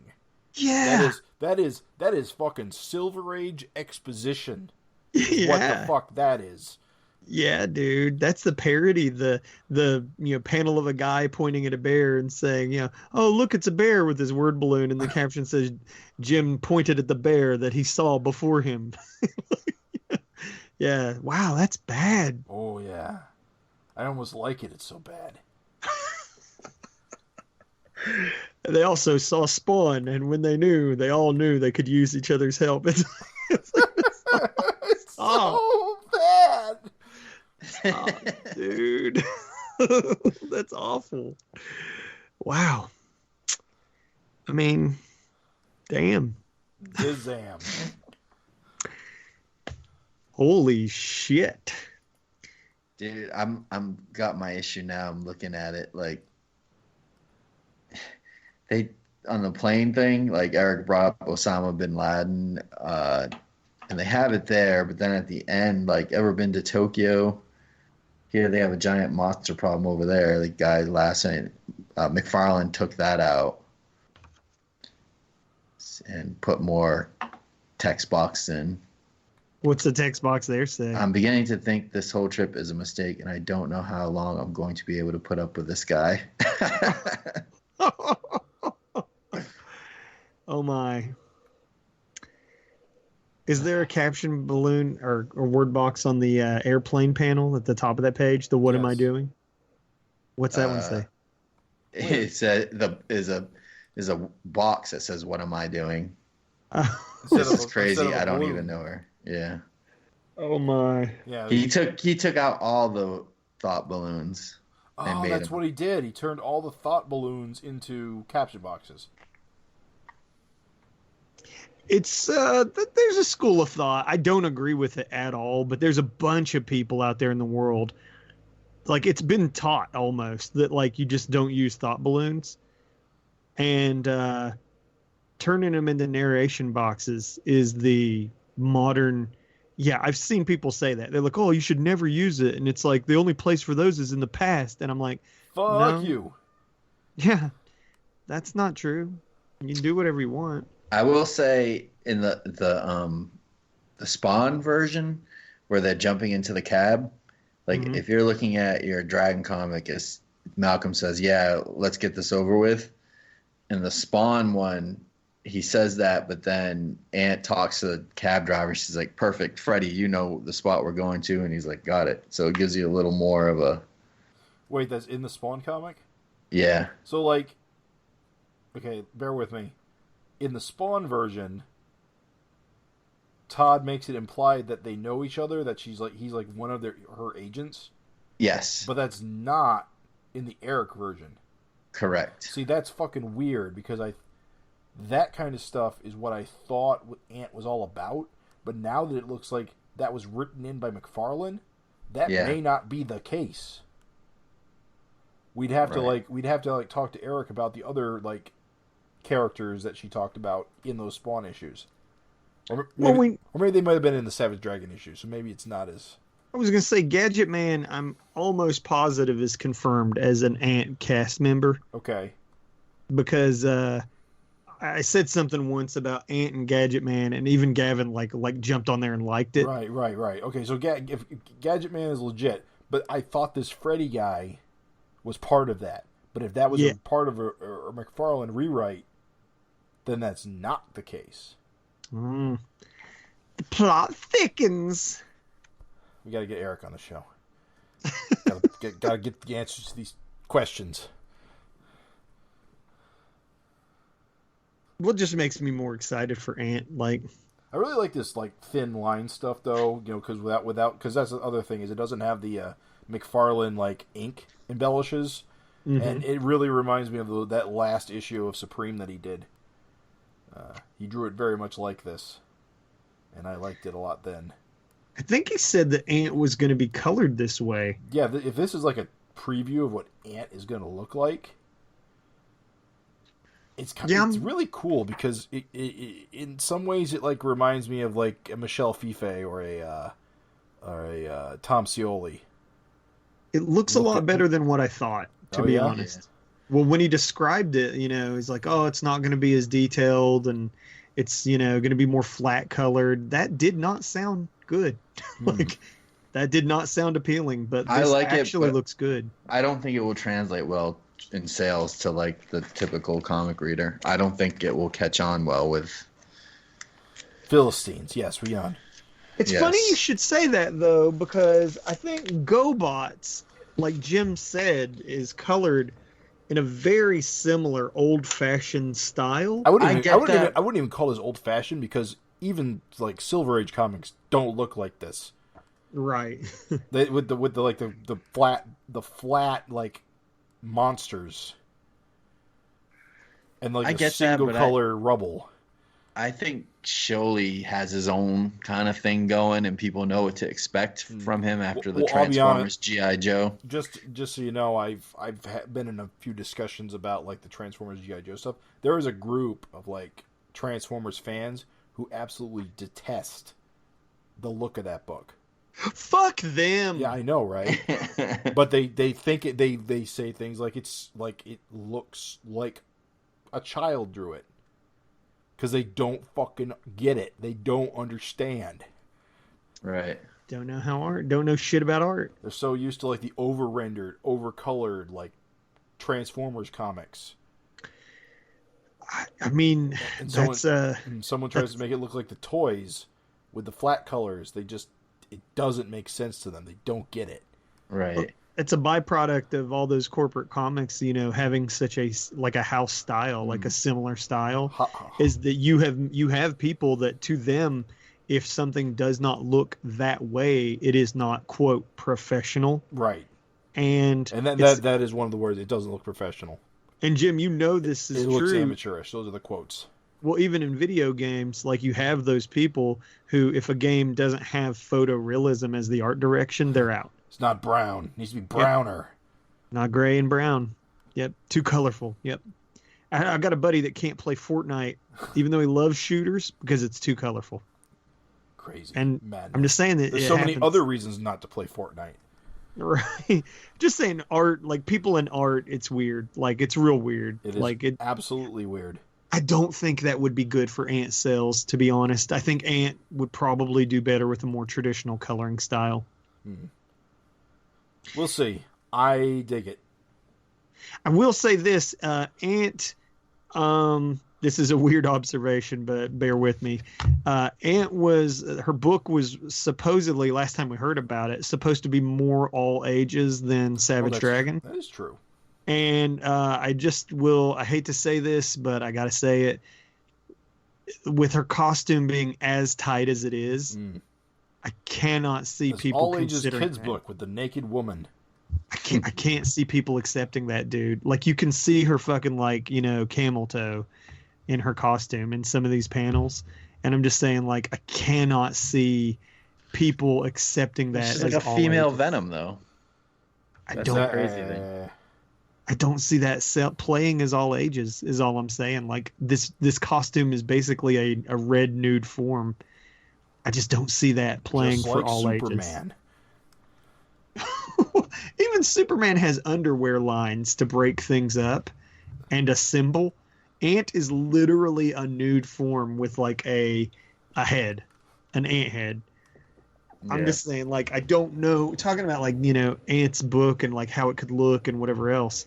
Yeah. That is fucking Silver Age exposition. Yeah. What the fuck that is. Yeah, dude. That's the parody, the panel of a guy pointing at a bear and saying, "Oh, look, it's a bear," with his word balloon, and the caption says Jim pointed at the bear that he saw before him. Yeah. Wow, that's bad. Oh yeah. I almost like it. It's so bad. They also saw Spawn, and when they all knew they could use each other's help. It's so bad. Oh, dude. That's awful. Wow. I mean, damn. Dizam. Holy shit. Dude, I'm got my issue now. I'm looking at it like they on the plane thing. Like Eric brought up Osama bin Laden, and they have it there. But then at the end, like, ever been to Tokyo? Here they have a giant monster problem over there. The guy last night, McFarlane took that out and put more text box in. What's the text box there say? I'm beginning to think this whole trip is a mistake, and I don't know how long I'm going to be able to put up with this guy. Oh my. Is there a caption balloon or word box on the airplane panel at the top of that page? The "What am I doing"? What's that one say? It's is a box that says "What am I doing?" This is crazy. I don't even know her. Yeah. Oh my. Yeah. He took out all the thought balloons. Oh, that's what he did. He turned all the thought balloons into caption boxes. It's there's a school of thought. I don't agree with it at all, but there's a bunch of people out there in the world, like, it's been taught almost that, like, you just don't use thought balloons, and turning them into narration boxes is the modern. Yeah, I've seen people say that. They're like, "Oh, you should never use it," and it's like the only place for those is in the past, and I'm like, Fuck no. you. Yeah, that's not true. You can do whatever you want. I will say in the Spawn version where they're jumping into the cab, like, if you're looking at your Dragon comic, as Malcolm says, "Yeah, let's get this over with." In the Spawn one, he says that, but then Ant talks to the cab driver. She's like, "Perfect, Freddy, you know the spot we're going to," and he's like, "Got it." So it gives you a little more of a. Wait, that's in the Spawn comic? Yeah. So, like, okay, bear with me. In the Spawn version, Todd makes it implied that they know each other, that he's like one of her agents. Yes. But that's not in the Eric version. Correct. See, that's fucking weird because that kind of stuff is what I thought Ant was all about. But now that it looks like that was written in by McFarlane, that may not be the case. We'd have to talk to Eric about the other like characters that she talked about in those Spawn issues. Or maybe they might have been in the Savage Dragon issues, so maybe it's not as... I was going to say Gadget Man, I'm almost positive is confirmed as an Ant cast member. Okay. Because I said something once about Ant and Gadget Man, and even Gavin like jumped on there and liked it. Right. Okay, so if Gadget Man is legit, but I thought this Freddy guy was part of that. But if that was a part of a McFarlane rewrite, then that's not the case. The plot thickens. We got to get Eric on the show. Got to get the answers to these questions. What just makes me more excited for Ant? Like, I really like this like thin line stuff though, because because that's the other thing is it doesn't have the McFarlane like ink embellishes, and it really reminds me of that last issue of Supreme that he did. He drew it very much like this, and I liked it a lot then. I think he said that Ant was going to be colored this way. Yeah, if this is like a preview of what Ant is going to look like, it's really cool because it in some ways it like reminds me of like a Michelle Fife or a Tom Scioli. It looks a lot better than what I thought, to be honest. Yeah. Well, when he described it, he's like, "Oh, it's not going to be as detailed, and it's going to be more flat colored." That did not sound good. Like that did not sound appealing. But this actually looks good. I don't think it will translate well in sales to like the typical comic reader. I don't think it will catch on well with Philistines. Yes, Rion. It's funny you should say that though, because I think GoBots, like Jim said, is colored in a very similar old-fashioned style. I wouldn't even call this old-fashioned because even like Silver Age comics don't look like this. Right. with the flat like monsters and like a single color rubble. I think Sholey has his own kind of thing going, and people know what to expect from him after the Transformers G.I. Joe. Just so you know, I've been in a few discussions about like the Transformers G.I. Joe stuff. There is a group of like Transformers fans who absolutely detest the look of that book. Fuck them. Yeah, I know, right? But they think it. They say things like it's like it looks like a child drew it. Because they don't fucking get it. They don't understand. Right. Don't know shit about art. They're so used to like the over-rendered, over-colored, like Transformers comics. I mean, someone tries to make it look like the toys with the flat colors. It doesn't make sense to them. They don't get it. Right. It's a byproduct of all those corporate comics, having such a house style, like a similar style, is that you have people that to them, if something does not look that way, it is not, quote, professional. Right. And that is one of the words. It doesn't look professional. And Jim, this is true. It looks amateurish. Those are the quotes. Well, even in video games, like you have those people who, if a game doesn't have photorealism as the art direction, they're out. It's not brown. It needs to be browner. Yep. Not gray and brown. Yep. Too colorful. Yep. I got a buddy that can't play Fortnite, even though he loves shooters, because it's too colorful. Crazy. And madness. I'm just saying that there's so many other reasons not to play Fortnite. Right. Just saying art, like people in art, it's weird. Like it's real weird. It is absolutely weird. I don't think that would be good for Ant sales, to be honest. I think Ant would probably do better with a more traditional coloring style. We'll see. I dig it. I will say this, Ant, this is a weird observation, but bear with me. Ant her book was supposedly, last time we heard about it, supposed to be more all ages than Savage Dragon. That is true. And I hate to say this, but I got to say it. with her costume being as tight as it is, I cannot see This people all ages considering kids that. book with the naked woman. I can't see people accepting that, dude. Like, you can see her fucking, like, camel toe in her costume in some of these panels, and I'm just saying, like, I cannot see people accepting that. She's like as a all female ages. Venom, though. I That's don't. the crazy thing. I don't see that playing as all ages. Is all I'm saying. Like, this costume is basically a red nude form. I just don't see that playing Just for like all Superman. ages. Even Superman has underwear lines to break things up, and a symbol. Ant is literally a nude form with like a head, an ant head. I'm just saying, like, I don't know. Talking about, like, Ant's book and, like, how it could look and whatever else.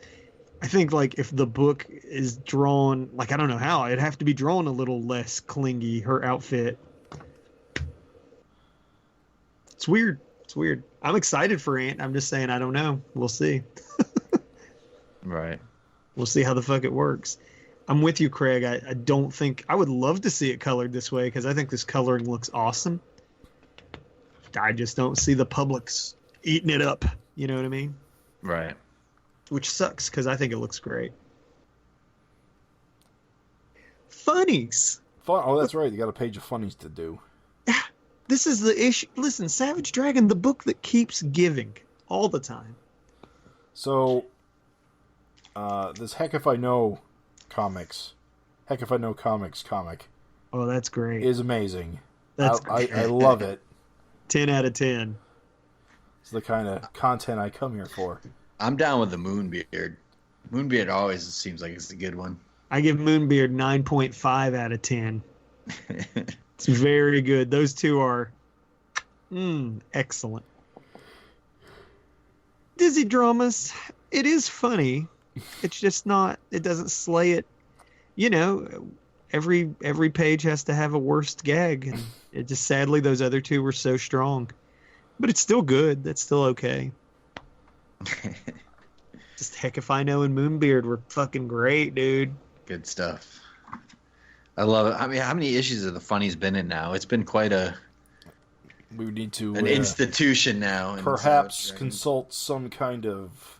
I think, like, if the book is drawn, like, I don't know how. It'd have to be drawn a little less clingy, her outfit. It's weird. It's weird. I'm excited for Ant. I'm just saying, I don't know. We'll see. Right. We'll see how the fuck it works. I'm with you, Craig. I don't think... I would love to see it colored this way, because I think this coloring looks awesome. I just don't see the public's eating it up. You know what I mean? Right. Which sucks, because I think it looks great. Funnies. Oh, that's right. You got a page of funnies to do. This is the issue. Listen, Savage Dragon, the book that keeps giving all the time. So, this Heck If I Know comics, Heck If I Know comics comic Oh, that's great. is amazing. That's I love it. 10 out of 10. It's the kind of content I come here for. I'm down with the Moonbeard. Moonbeard always seems like it's a good one. I give Moonbeard 9.5 out of 10. It's very good. Those two are excellent. Dizzy Dramas, it is funny. It's just not, it doesn't slay it. Every page has to have a worst gag, and it just, sadly, those other two were so strong. But it's still good. That's still okay. Just Heck If I Know and Moonbeard were fucking great, dude. Good stuff. I love it. I mean, how many issues have the Funny's been in now? It's been quite an We need to institution now. in perhaps Savage Dragon. consult some kind of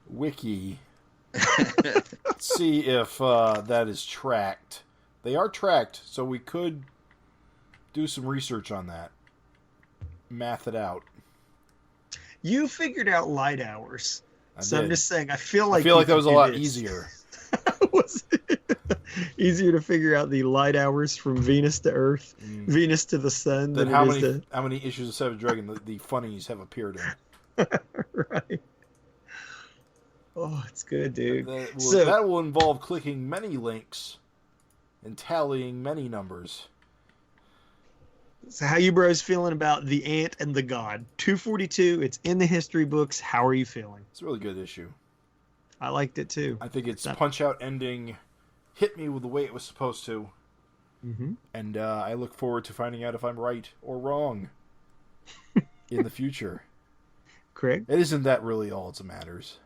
wiki. See if that is tracked. They are tracked, so we could do some research on that. Math it out. You figured out light hours. So I'm did. just saying, I feel like that was a lot this. easier. Was it easier to figure out the light hours from Venus to Earth, Venus to the Sun, Then than how it is many how many issues of Savage Dragon the funnies have appeared in? right. Oh, it's good, dude. That will involve clicking many links and tallying many numbers. So how you bros feeling about the Ant and the God? 242, it's in the history books. How are you feeling? It's a really good issue. I liked it too. I think its punch-out ending hit me with the way it was supposed to. Mm-hmm. And I look forward to finding out if I'm right or wrong in the future. Craig? It isn't that really all that matters.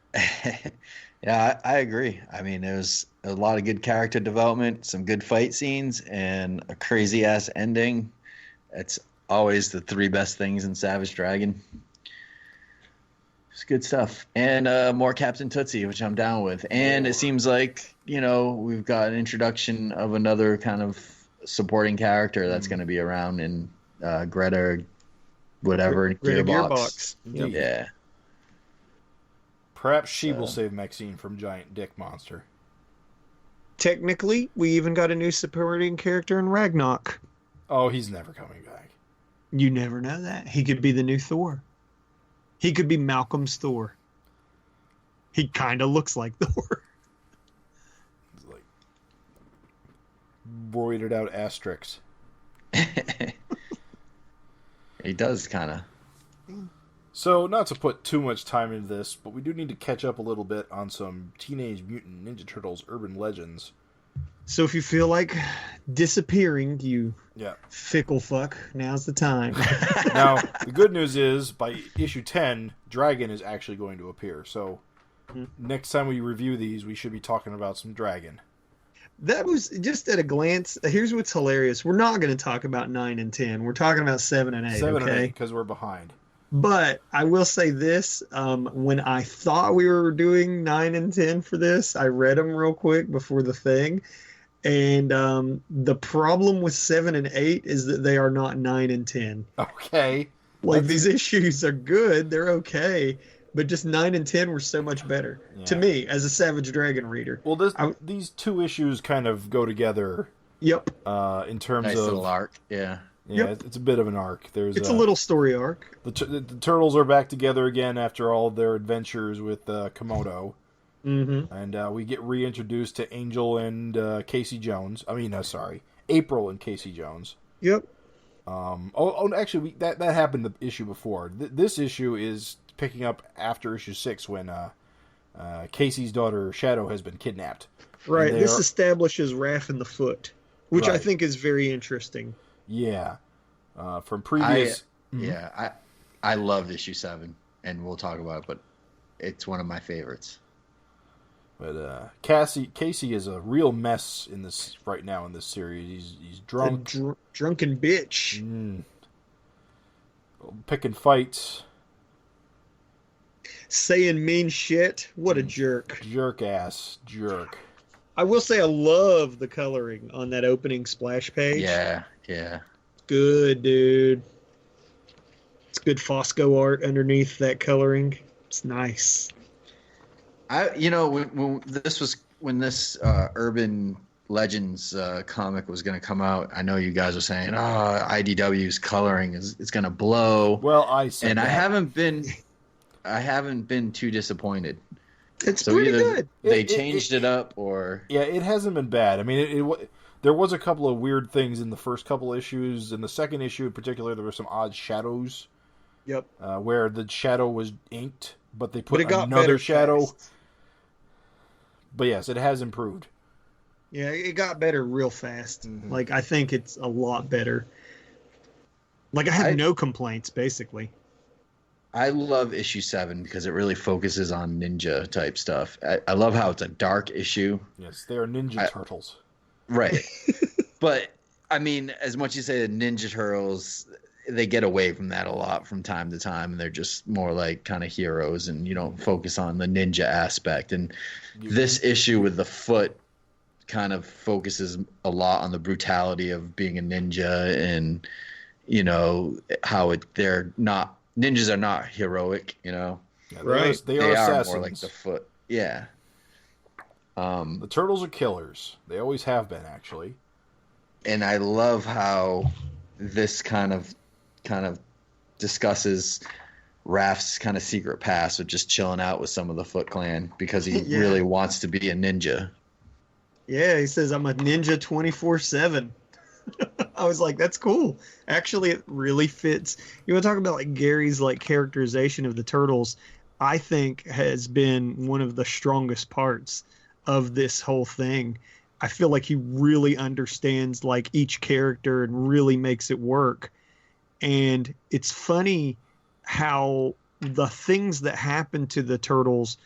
Yeah, I agree. I mean, there was a lot of good character development, some good fight scenes, and a crazy-ass ending. It's always the three best things in Savage Dragon. It's good stuff. And more Captain Tootsie, which I'm down with. And it seems like, we've got an introduction of another kind of supporting character that's going to be around in Greta, whatever, Greta Gearbox. Indeed. Yeah. Perhaps she will save Maxine from Giant Dick Monster. Technically, we even got a new supporting character in Ragnarok. Oh, he's never coming back. You never know that. He could be the new Thor. He could be Malcolm's Thor. He kind of looks like Thor. He's like roided out asterisks. He does kind of. So, not to put too much time into this, but we do need to catch up a little bit on some Teenage Mutant Ninja Turtles urban legends. So if you feel like disappearing, you Yeah. fickle fuck, now's the time. Now, the good news is, by issue 10, Dragon is actually going to appear. So, next time we review these, we should be talking about some Dragon. That was just at a glance. Here's what's hilarious. We're not going to talk about 9 and 10. We're talking about 7 and 8, 7 okay? and 8, because we're behind. But I will say this, when I thought we were doing 9 and 10 for this, I read them real quick before the thing. And the problem with 7 and 8 is that they are not 9 and 10. Okay. Like, these issues are good. They're okay. But just 9 and 10 were so much better to me as a Savage Dragon reader. Well, these two issues kind of go together. Yep. In terms nice of little arc, yeah. Yeah, Yep. it's a bit of an arc. It's a little story arc. The turtles are back together again after all their adventures with Komodo. Mm-hmm. And we get reintroduced to Angel and Casey Jones. April and Casey Jones. Yep. Actually, that happened the issue before. This issue is picking up after issue 6 when Casey's daughter Shadow has been kidnapped. Right. This establishes Raph in the Foot, which I think is very interesting. Yeah. From previous... I love issue 7, and we'll talk about it, but it's one of my favorites. But Casey is a real mess in this right now in this series. He's drunk. Drunken bitch. Picking fights. Saying mean shit. What a jerk. Jerk. I will say I love the coloring on that opening splash page. Yeah. Good, dude. It's good Fosco art underneath that coloring. It's nice. When this Urban Legends comic was going to come out, I know you guys were saying, IDW's coloring is going to blow. Well, I said that. I haven't been too disappointed. It's pretty good. They changed it up, or it hasn't been bad. I mean, there was a couple of weird things in the first couple issues. In the second issue, in particular, there were some odd shadows. Yep. Where the shadow was inked, but they put got another shadow. Fast. But yes, it has improved. Yeah, it got better real fast. Mm-hmm. Like, I think it's a lot better. Like, I have no complaints, basically. I love issue 7 because it really focuses on ninja type stuff. I love how it's a dark issue. Yes, they are ninja turtles. Right. But, I mean, as much as you say the Ninja Turtles, they get away from that a lot from time to time, and they're just more like kind of heroes, and you don't focus on the ninja aspect. And this issue with the Foot kind of focuses a lot on the brutality of being a ninja, and how ninjas are not heroic. Yeah, right? They are assassins. More like the Foot. Yeah. The turtles are killers. They always have been, actually. And I love how this kind of discusses Raph's kind of secret past with just chilling out with some of the Foot Clan because he really wants to be a ninja. Yeah, he says, I'm a ninja 24/7. I was like, that's cool. Actually, it really fits. You want to talk about like Gary's like characterization of the turtles, I think has been one of the strongest parts of this whole thing. I feel like he really understands like each character and really makes it work. And it's funny how the things that happen to the turtles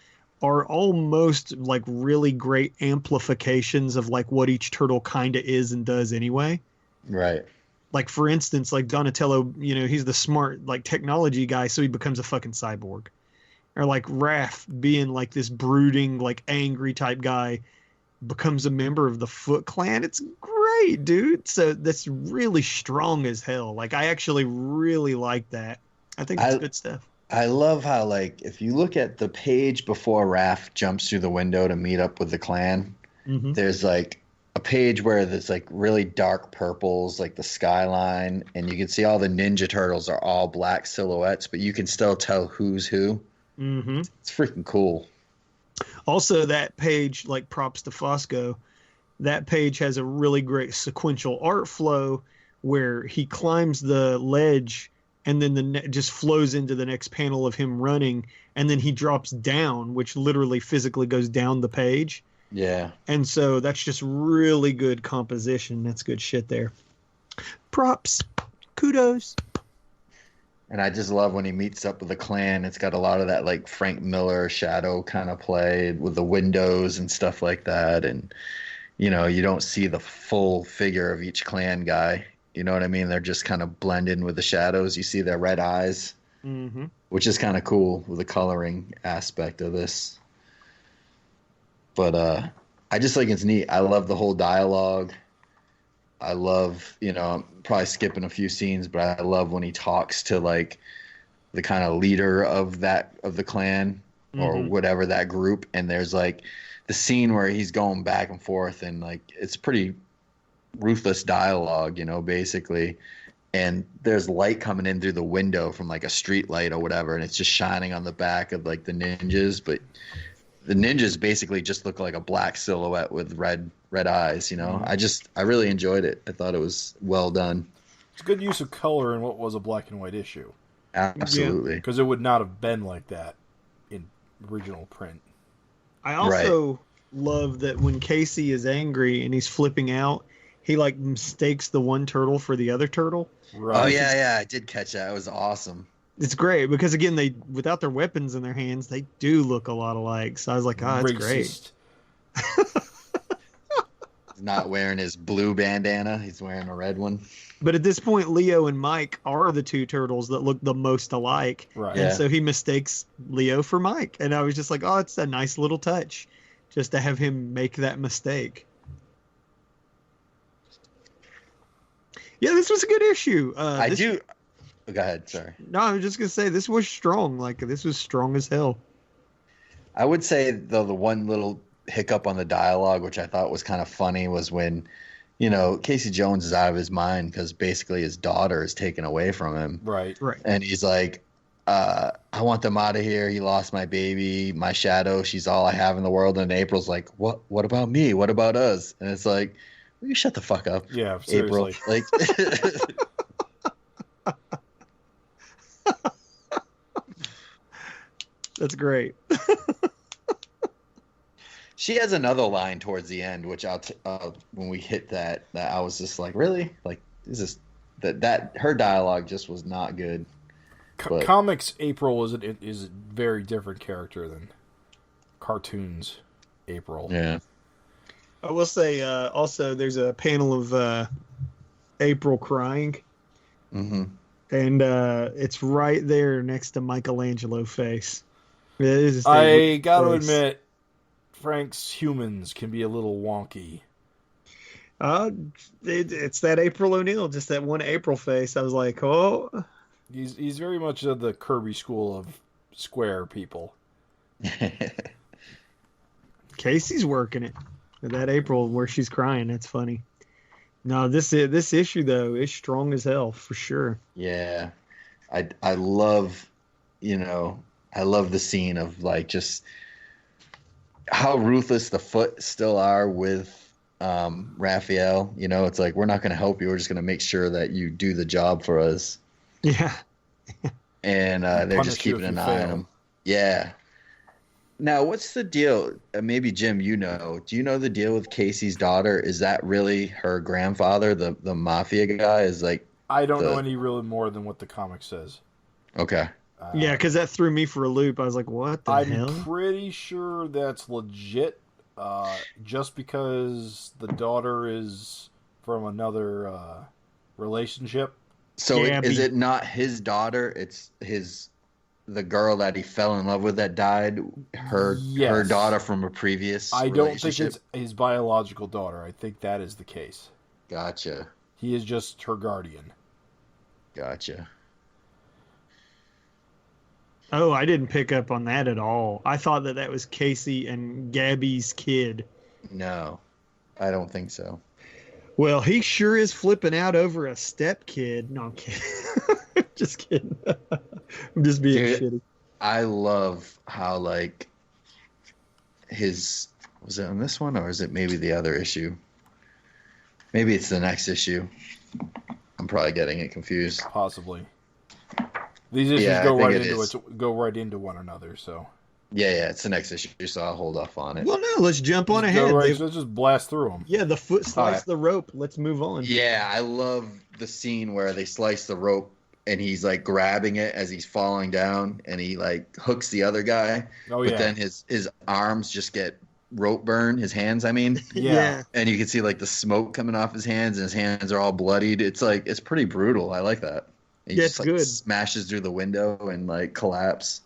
are almost like really great amplifications of like what each turtle kind of is and does anyway. Right. Like, for instance, like Donatello, he's the smart like technology guy, so he becomes a fucking cyborg. Or like Raph being like this brooding, like angry type guy becomes a member of the Foot Clan. It's great, dude. So that's really strong as hell. Like, I actually really like that. I think it's good stuff. I love how, like, if you look at the page before Raph jumps through the window to meet up with the clan, there's like a page where there's like really dark purples, like the skyline, and you can see all the Ninja Turtles are all black silhouettes, but you can still tell who's who. Mm-hmm. It's freaking cool. Also, that page, like, props to Fosco, that page has a really great sequential art flow where he climbs the ledge and then just flows into the next panel of him running, and then he drops down, which literally physically goes down the page. Yeah. And so that's just really good composition. That's good shit there. Props. Kudos. And I just love when he meets up with the clan. It's got a lot of that like Frank Miller shadow kind of play with the windows and stuff like that. And you know, you don't see the full figure of each clan guy. You know what I mean? They're just kind of blend in with the shadows. You see their red eyes, which is kind of cool with the coloring aspect of this. But I just think it's neat. I love the whole dialogue. I love, you know, I'm probably skipping a few scenes, but I love when he talks to like the kind of leader of the clan or whatever that group, and there's like the scene where he's going back and forth, and like it's pretty ruthless dialogue, you know, basically. And there's light coming in through the window from like a street light or whatever, and it's just shining on the back of like the ninjas, but the ninjas basically just look like a black silhouette with red eyes, you know. I really enjoyed it. I thought it was well done. It's good use of color in what was a black and white issue. Absolutely. Because it would not have been like that in original print. I also love that when Casey is angry and he's flipping out, he like mistakes the one turtle for the other turtle. Right. Oh yeah, I did catch that. It was awesome. It's great because again, they without their weapons in their hands, they do look a lot alike. So I was like, oh, that's great. He's not wearing his blue bandana. He's wearing a red one. But at this point, Leo and Mike are the two turtles that look the most alike. Right. And so he mistakes Leo for Mike. And I was just like, oh, it's a nice little touch just to have him make that mistake. Yeah, this was a good issue. Go ahead, sorry. No, I was just going to say this was strong. Like, this was strong as hell. I would say, though, the one little hiccup on the dialogue, which I thought was kind of funny, was when, you know, Casey Jones is out of his mind because basically his daughter is taken away from him. Right. And he's like, I want them out of here. He lost my baby, my shadow. She's all I have in the world. And April's like, what about me? What about us? And it's like, will you shut the fuck up? Yeah, seriously. April. Like, That's great. she has another line towards the end, which when we hit that I was just like, really? Like, is this that her dialogue just was not good. Comics April is a very different character than cartoons April. Yeah. I will say also there's a panel of April crying. Mm-hmm. And it's right there next to Michelangelo face. I gotta admit, Frank's humans can be a little wonky. It's that April O'Neil, just that one April face. I was like, oh. He's very much of the Kirby school of square people. Casey's working it. That April where she's crying, that's funny. No, this issue though is strong as hell for sure. Yeah, I love, you know, I love the scene of like just how ruthless the Foot still are with Raphael. You know, it's like, we're not going to help you. We're just going to make sure that you do the job for us. Yeah. And they're just keeping an eye on him. Yeah. Now, what's the deal? Maybe Jim, you know. Do you know the deal with Casey's daughter? Is that really her grandfather, the mafia guy? Is like I don't know any really more than what the comic says. Okay. Yeah, because that threw me for a loop. I was like, what the hell? I'm pretty sure that's legit, just because the daughter is from another relationship. So is it not his daughter? It's the girl that he fell in love with that died, her daughter from a previous I don't think relationship? it's his biological daughter. I think that is the case. Gotcha. He is just her guardian. Gotcha. Oh, I didn't pick up on that at all. I thought that was Casey and Gabby's kid. No, I don't think so. Well, he sure is flipping out over a step kid. No, I'm kidding. Just kidding. I'm just being shitty. I love how, like, was it on this one, or is it maybe the other issue? Maybe it's the next issue. I'm probably getting it confused. Possibly. These issues go right into one another, so. Yeah, it's the next issue, so I'll hold off on it. Well, no, let's jump on ahead. Let's just blast through them. Yeah, the Foot sliced the rope. Let's move on. Yeah, I love the scene where they slice the rope and he's like grabbing it as he's falling down, and he like hooks the other guy. Oh, yeah. But then his arms just get rope burn, his hands, I mean. Yeah. And you can see like the smoke coming off his hands, and his hands are all bloodied. It's like, it's pretty brutal. I like that. He Yeah, just, it's like, good. smashes through the window and like collapses.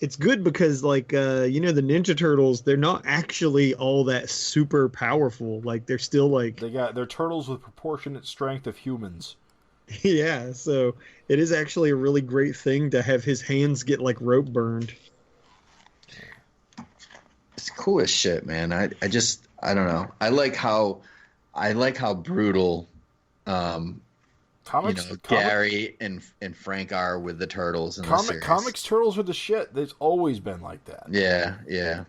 It's good because, like, the Ninja Turtles, they're not actually all that super powerful. Like, they're still like, They're turtles with proportionate strength of humans. yeah. So it is actually a really great thing to have his hands get like rope burned. It's cool as shit, man. I don't know. I like how brutal Gary and Frank are with the turtles in the series. Comics turtles are the shit. They've always been like that. Yeah.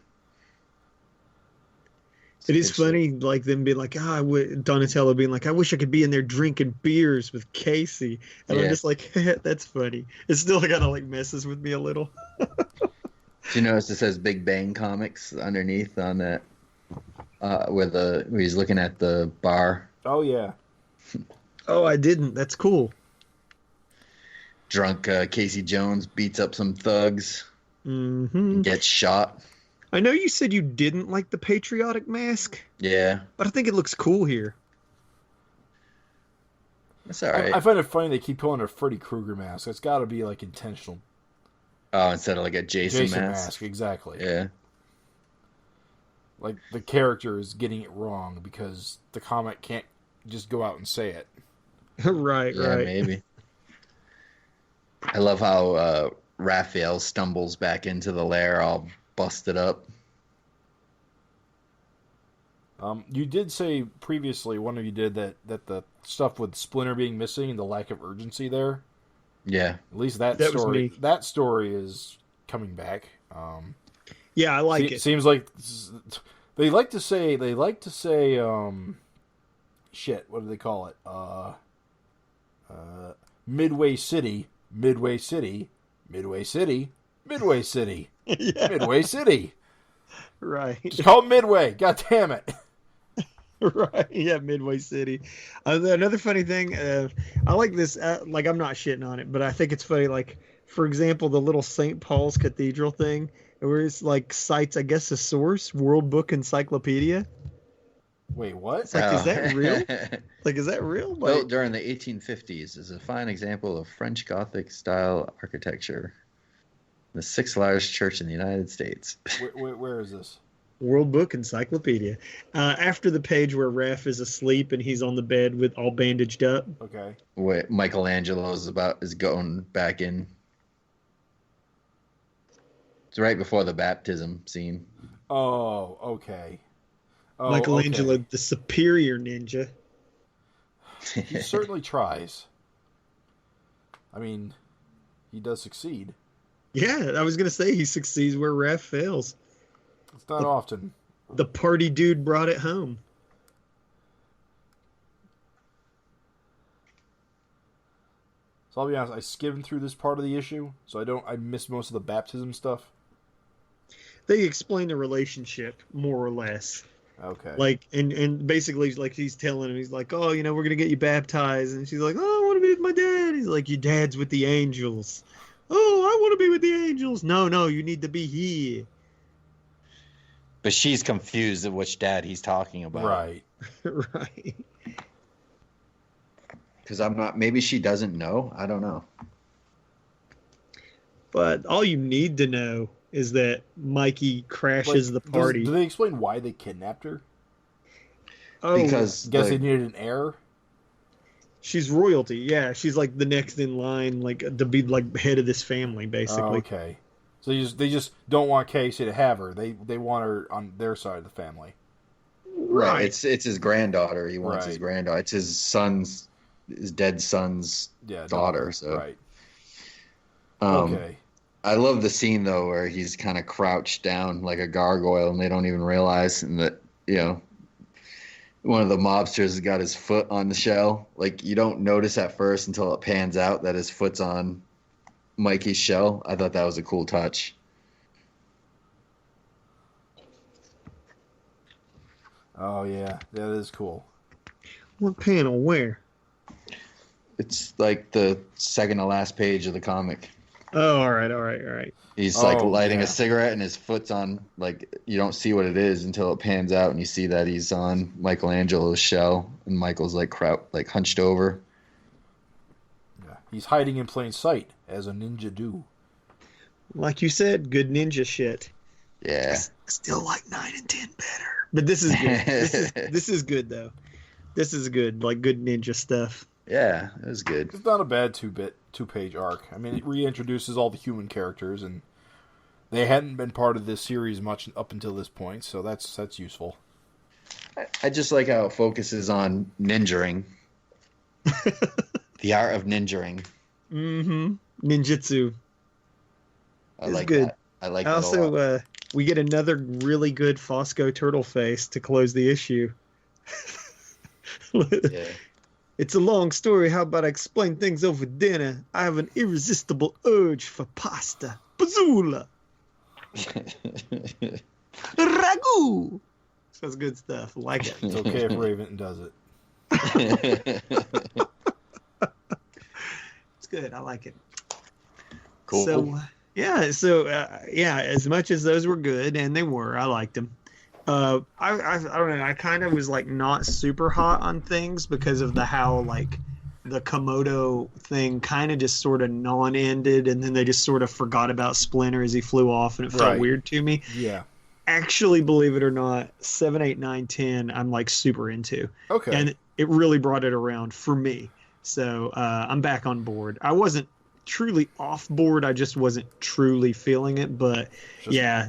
It is funny, like them being like, Donatello being like, I wish I could be in there drinking beers with Casey, and I'm just like, that's funny. It still kind of like messes with me a little. Do you notice it says Big Bang Comics underneath on that, where he's looking at the bar? Oh yeah. Oh, I didn't. That's cool. Drunk Casey Jones beats up some thugs. Mm-hmm. Gets shot. I know you said you didn't like the patriotic mask. Yeah. But I think it looks cool here. That's all right. I find it funny they keep pulling a Freddy Krueger mask. It's got to be like intentional. Oh, instead of like a Jason mask. Exactly. Yeah. Like the character is getting it wrong because the comic can't just go out and say it. Right. Maybe. I love how Raphael stumbles back into the lair all busted up. You did say previously, one of you did, that the stuff with Splinter being missing and the lack of urgency there. Yeah. At least that story. Was me. That story is coming back. Yeah, I like it. Seems like they like to say. Shit. What do they call it? Midway City. Midway City. Midway City. Midway City. Yeah. Midway City. Right. Just call it Midway. God damn it. Right. Yeah, Midway City. Another funny thing, I like this, like, I'm not shitting on it, but I think it's funny, like, for example, the little St. Paul's Cathedral thing, where it's, like, cites, I guess, a source, World Book Encyclopedia. Wait, what? It's like, is that real? Like, is that real? Like, Built during the 1850s is a fine example of French Gothic-style architecture. The sixth largest church in the United States. Where is this? World Book Encyclopedia. After the page where Raph is asleep and he's on the bed with all bandaged up. Okay. What Michelangelo is going back in. It's right before the baptism scene. Oh, okay. Oh, Michelangelo, okay. the superior ninja. He certainly tries. I mean, he does succeed. Yeah, I was going to say he succeeds where Raph fails. It's not often. The party dude brought it home. So I'll be honest, I skimmed through this part of the issue, so I missed most of the baptism stuff. They explain the relationship, more or less. Okay. Like, and basically, like, he's telling him, he's like, oh, we're going to get you baptized. And she's like, oh, I want to be with my dad. He's like, your dad's with the angels. Oh, I want to be with the angels. No, you need to be here. But she's confused at which dad he's talking about. Right. Right. Because maybe she doesn't know. I don't know. But all you need to know is that Mikey crashes the party. Do they explain why they kidnapped her? Oh, because I guess they needed an heir. She's royalty. Yeah, she's like the next in line, like to be like head of this family, basically. Oh, okay. So they just don't want Casey to have her. They want her on their side of the family. Right. It's his granddaughter. He wants his Right. granddaughter. It's his dead son's daughter. So right. Okay. I love the scene though where he's kind of crouched down like a gargoyle, and they don't even realize, and that one of the mobsters has got his foot on the shell. Like, you don't notice at first until it pans out that his foot's on Mikey's shell. I thought that was a cool touch. Oh yeah, that is cool. What panel? Where? It's like the second to last page of the comic. Oh, all right. He's like Oh, lighting yeah. a cigarette and his foot's on, like, you don't see what it is until it pans out and you see that he's on Michelangelo's shell and Michael's like hunched over. Yeah. He's hiding in plain sight, as a ninja do. Like you said, good ninja shit. Yeah. I still like 9 and 10 better. But this is good. This is good though. This is good, like good ninja stuff. Yeah, it was good. It's not a bad two-page arc. I mean, it reintroduces all the human characters, and they hadn't been part of this series much up until this point, so that's useful. I just like how it focuses on ninjuring. The art of ninjuring. Mm-hmm. Ninjutsu. I It's like good. that. I like that a lot. Also, we get another really good Fosco turtle face to close the issue. Yeah. It's a long story. How about I explain things over dinner? I have an irresistible urge for pasta. Bazoola. Ragu. That's good stuff. Like it. It's okay if Raven does it. It's good. I like it. Cool. So, yeah. As much as those were good, and they were, I liked them. I don't know. I kind of was like not super hot on things because of how like the Komodo thing kind of just sort of non-ended, and then they just sort of forgot about Splinter as he flew off, and it felt weird to me. Yeah. Actually, believe it or not, 7, 8, 9, 10, I'm like super into. Okay. And it really brought it around for me. So I'm back on board. I wasn't truly off board. I just wasn't truly feeling it. But yeah,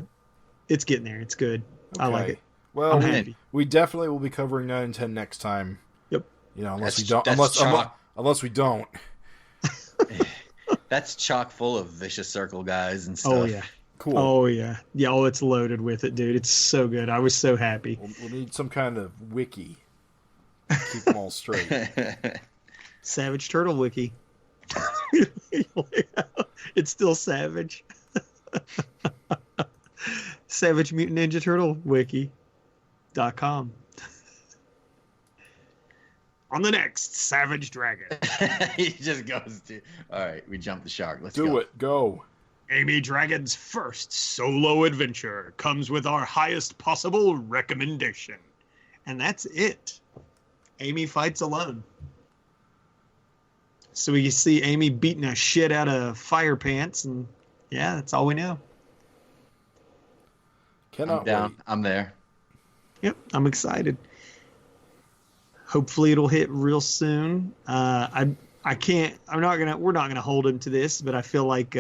it's getting there. It's good. I like it. Well, I'm happy. we definitely will be covering 9 and 10 next time. Yep. You know, unless That's we don't. That's chock full of vicious circle guys and stuff. Oh yeah. Cool. Oh yeah. Yeah. Oh, it's loaded with it, dude. It's so good. I was so happy. We'll need some kind of wiki to keep them all straight. Savage Turtle Wiki. It's still Savage. Savage Mutant Ninja Turtle Wiki.com. On the next Savage Dragon. He just goes to. All right, we jumped the shark. Let's go. Do it. Go. Amy Dragon's first solo adventure comes with our highest possible recommendation. And that's it. Amy fights alone. So we see Amy beating a shit out of Fire Pants, and yeah, that's all we know. Cannot I'm down. wait. I'm there. Yep, I'm excited. Hopefully it'll hit real soon. We're not gonna hold him to this, but I feel like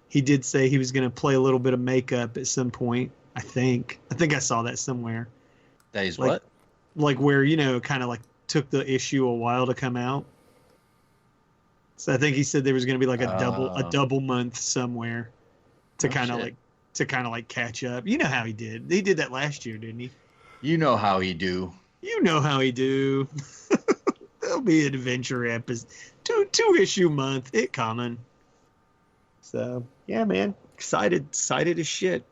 he did say he was gonna play a little bit of makeup at some point. I think I saw that somewhere. That is Like- what? Like where, kind of like took the issue a while to come out. So I think he said there was gonna be like a double month somewhere to kind of like catch up. You know how he did. He did that last year, didn't he? You know how he do. You know how he do. There'll be an adventure episode, two issue month. It coming. So yeah, man, excited as shit.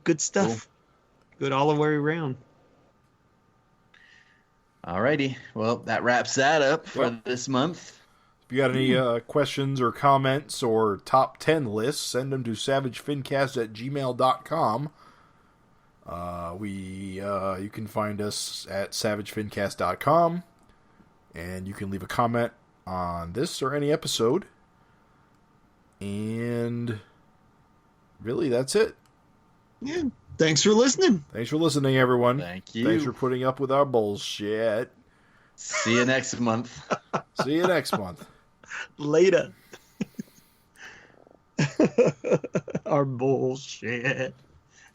Good stuff. Cool. Good all the way around. Alrighty. Well, that wraps that up for Yep. this month. If you got any questions or comments or top 10 lists, send them to savagefincast@gmail.com. You can find us at savagefincast.com, and you can leave a comment on this or any episode. And really, that's it. Yeah. Thanks for listening. Thanks for listening, everyone. Thank you. Thanks for putting up with our bullshit. See you next month. See you next month. Later. Our bullshit.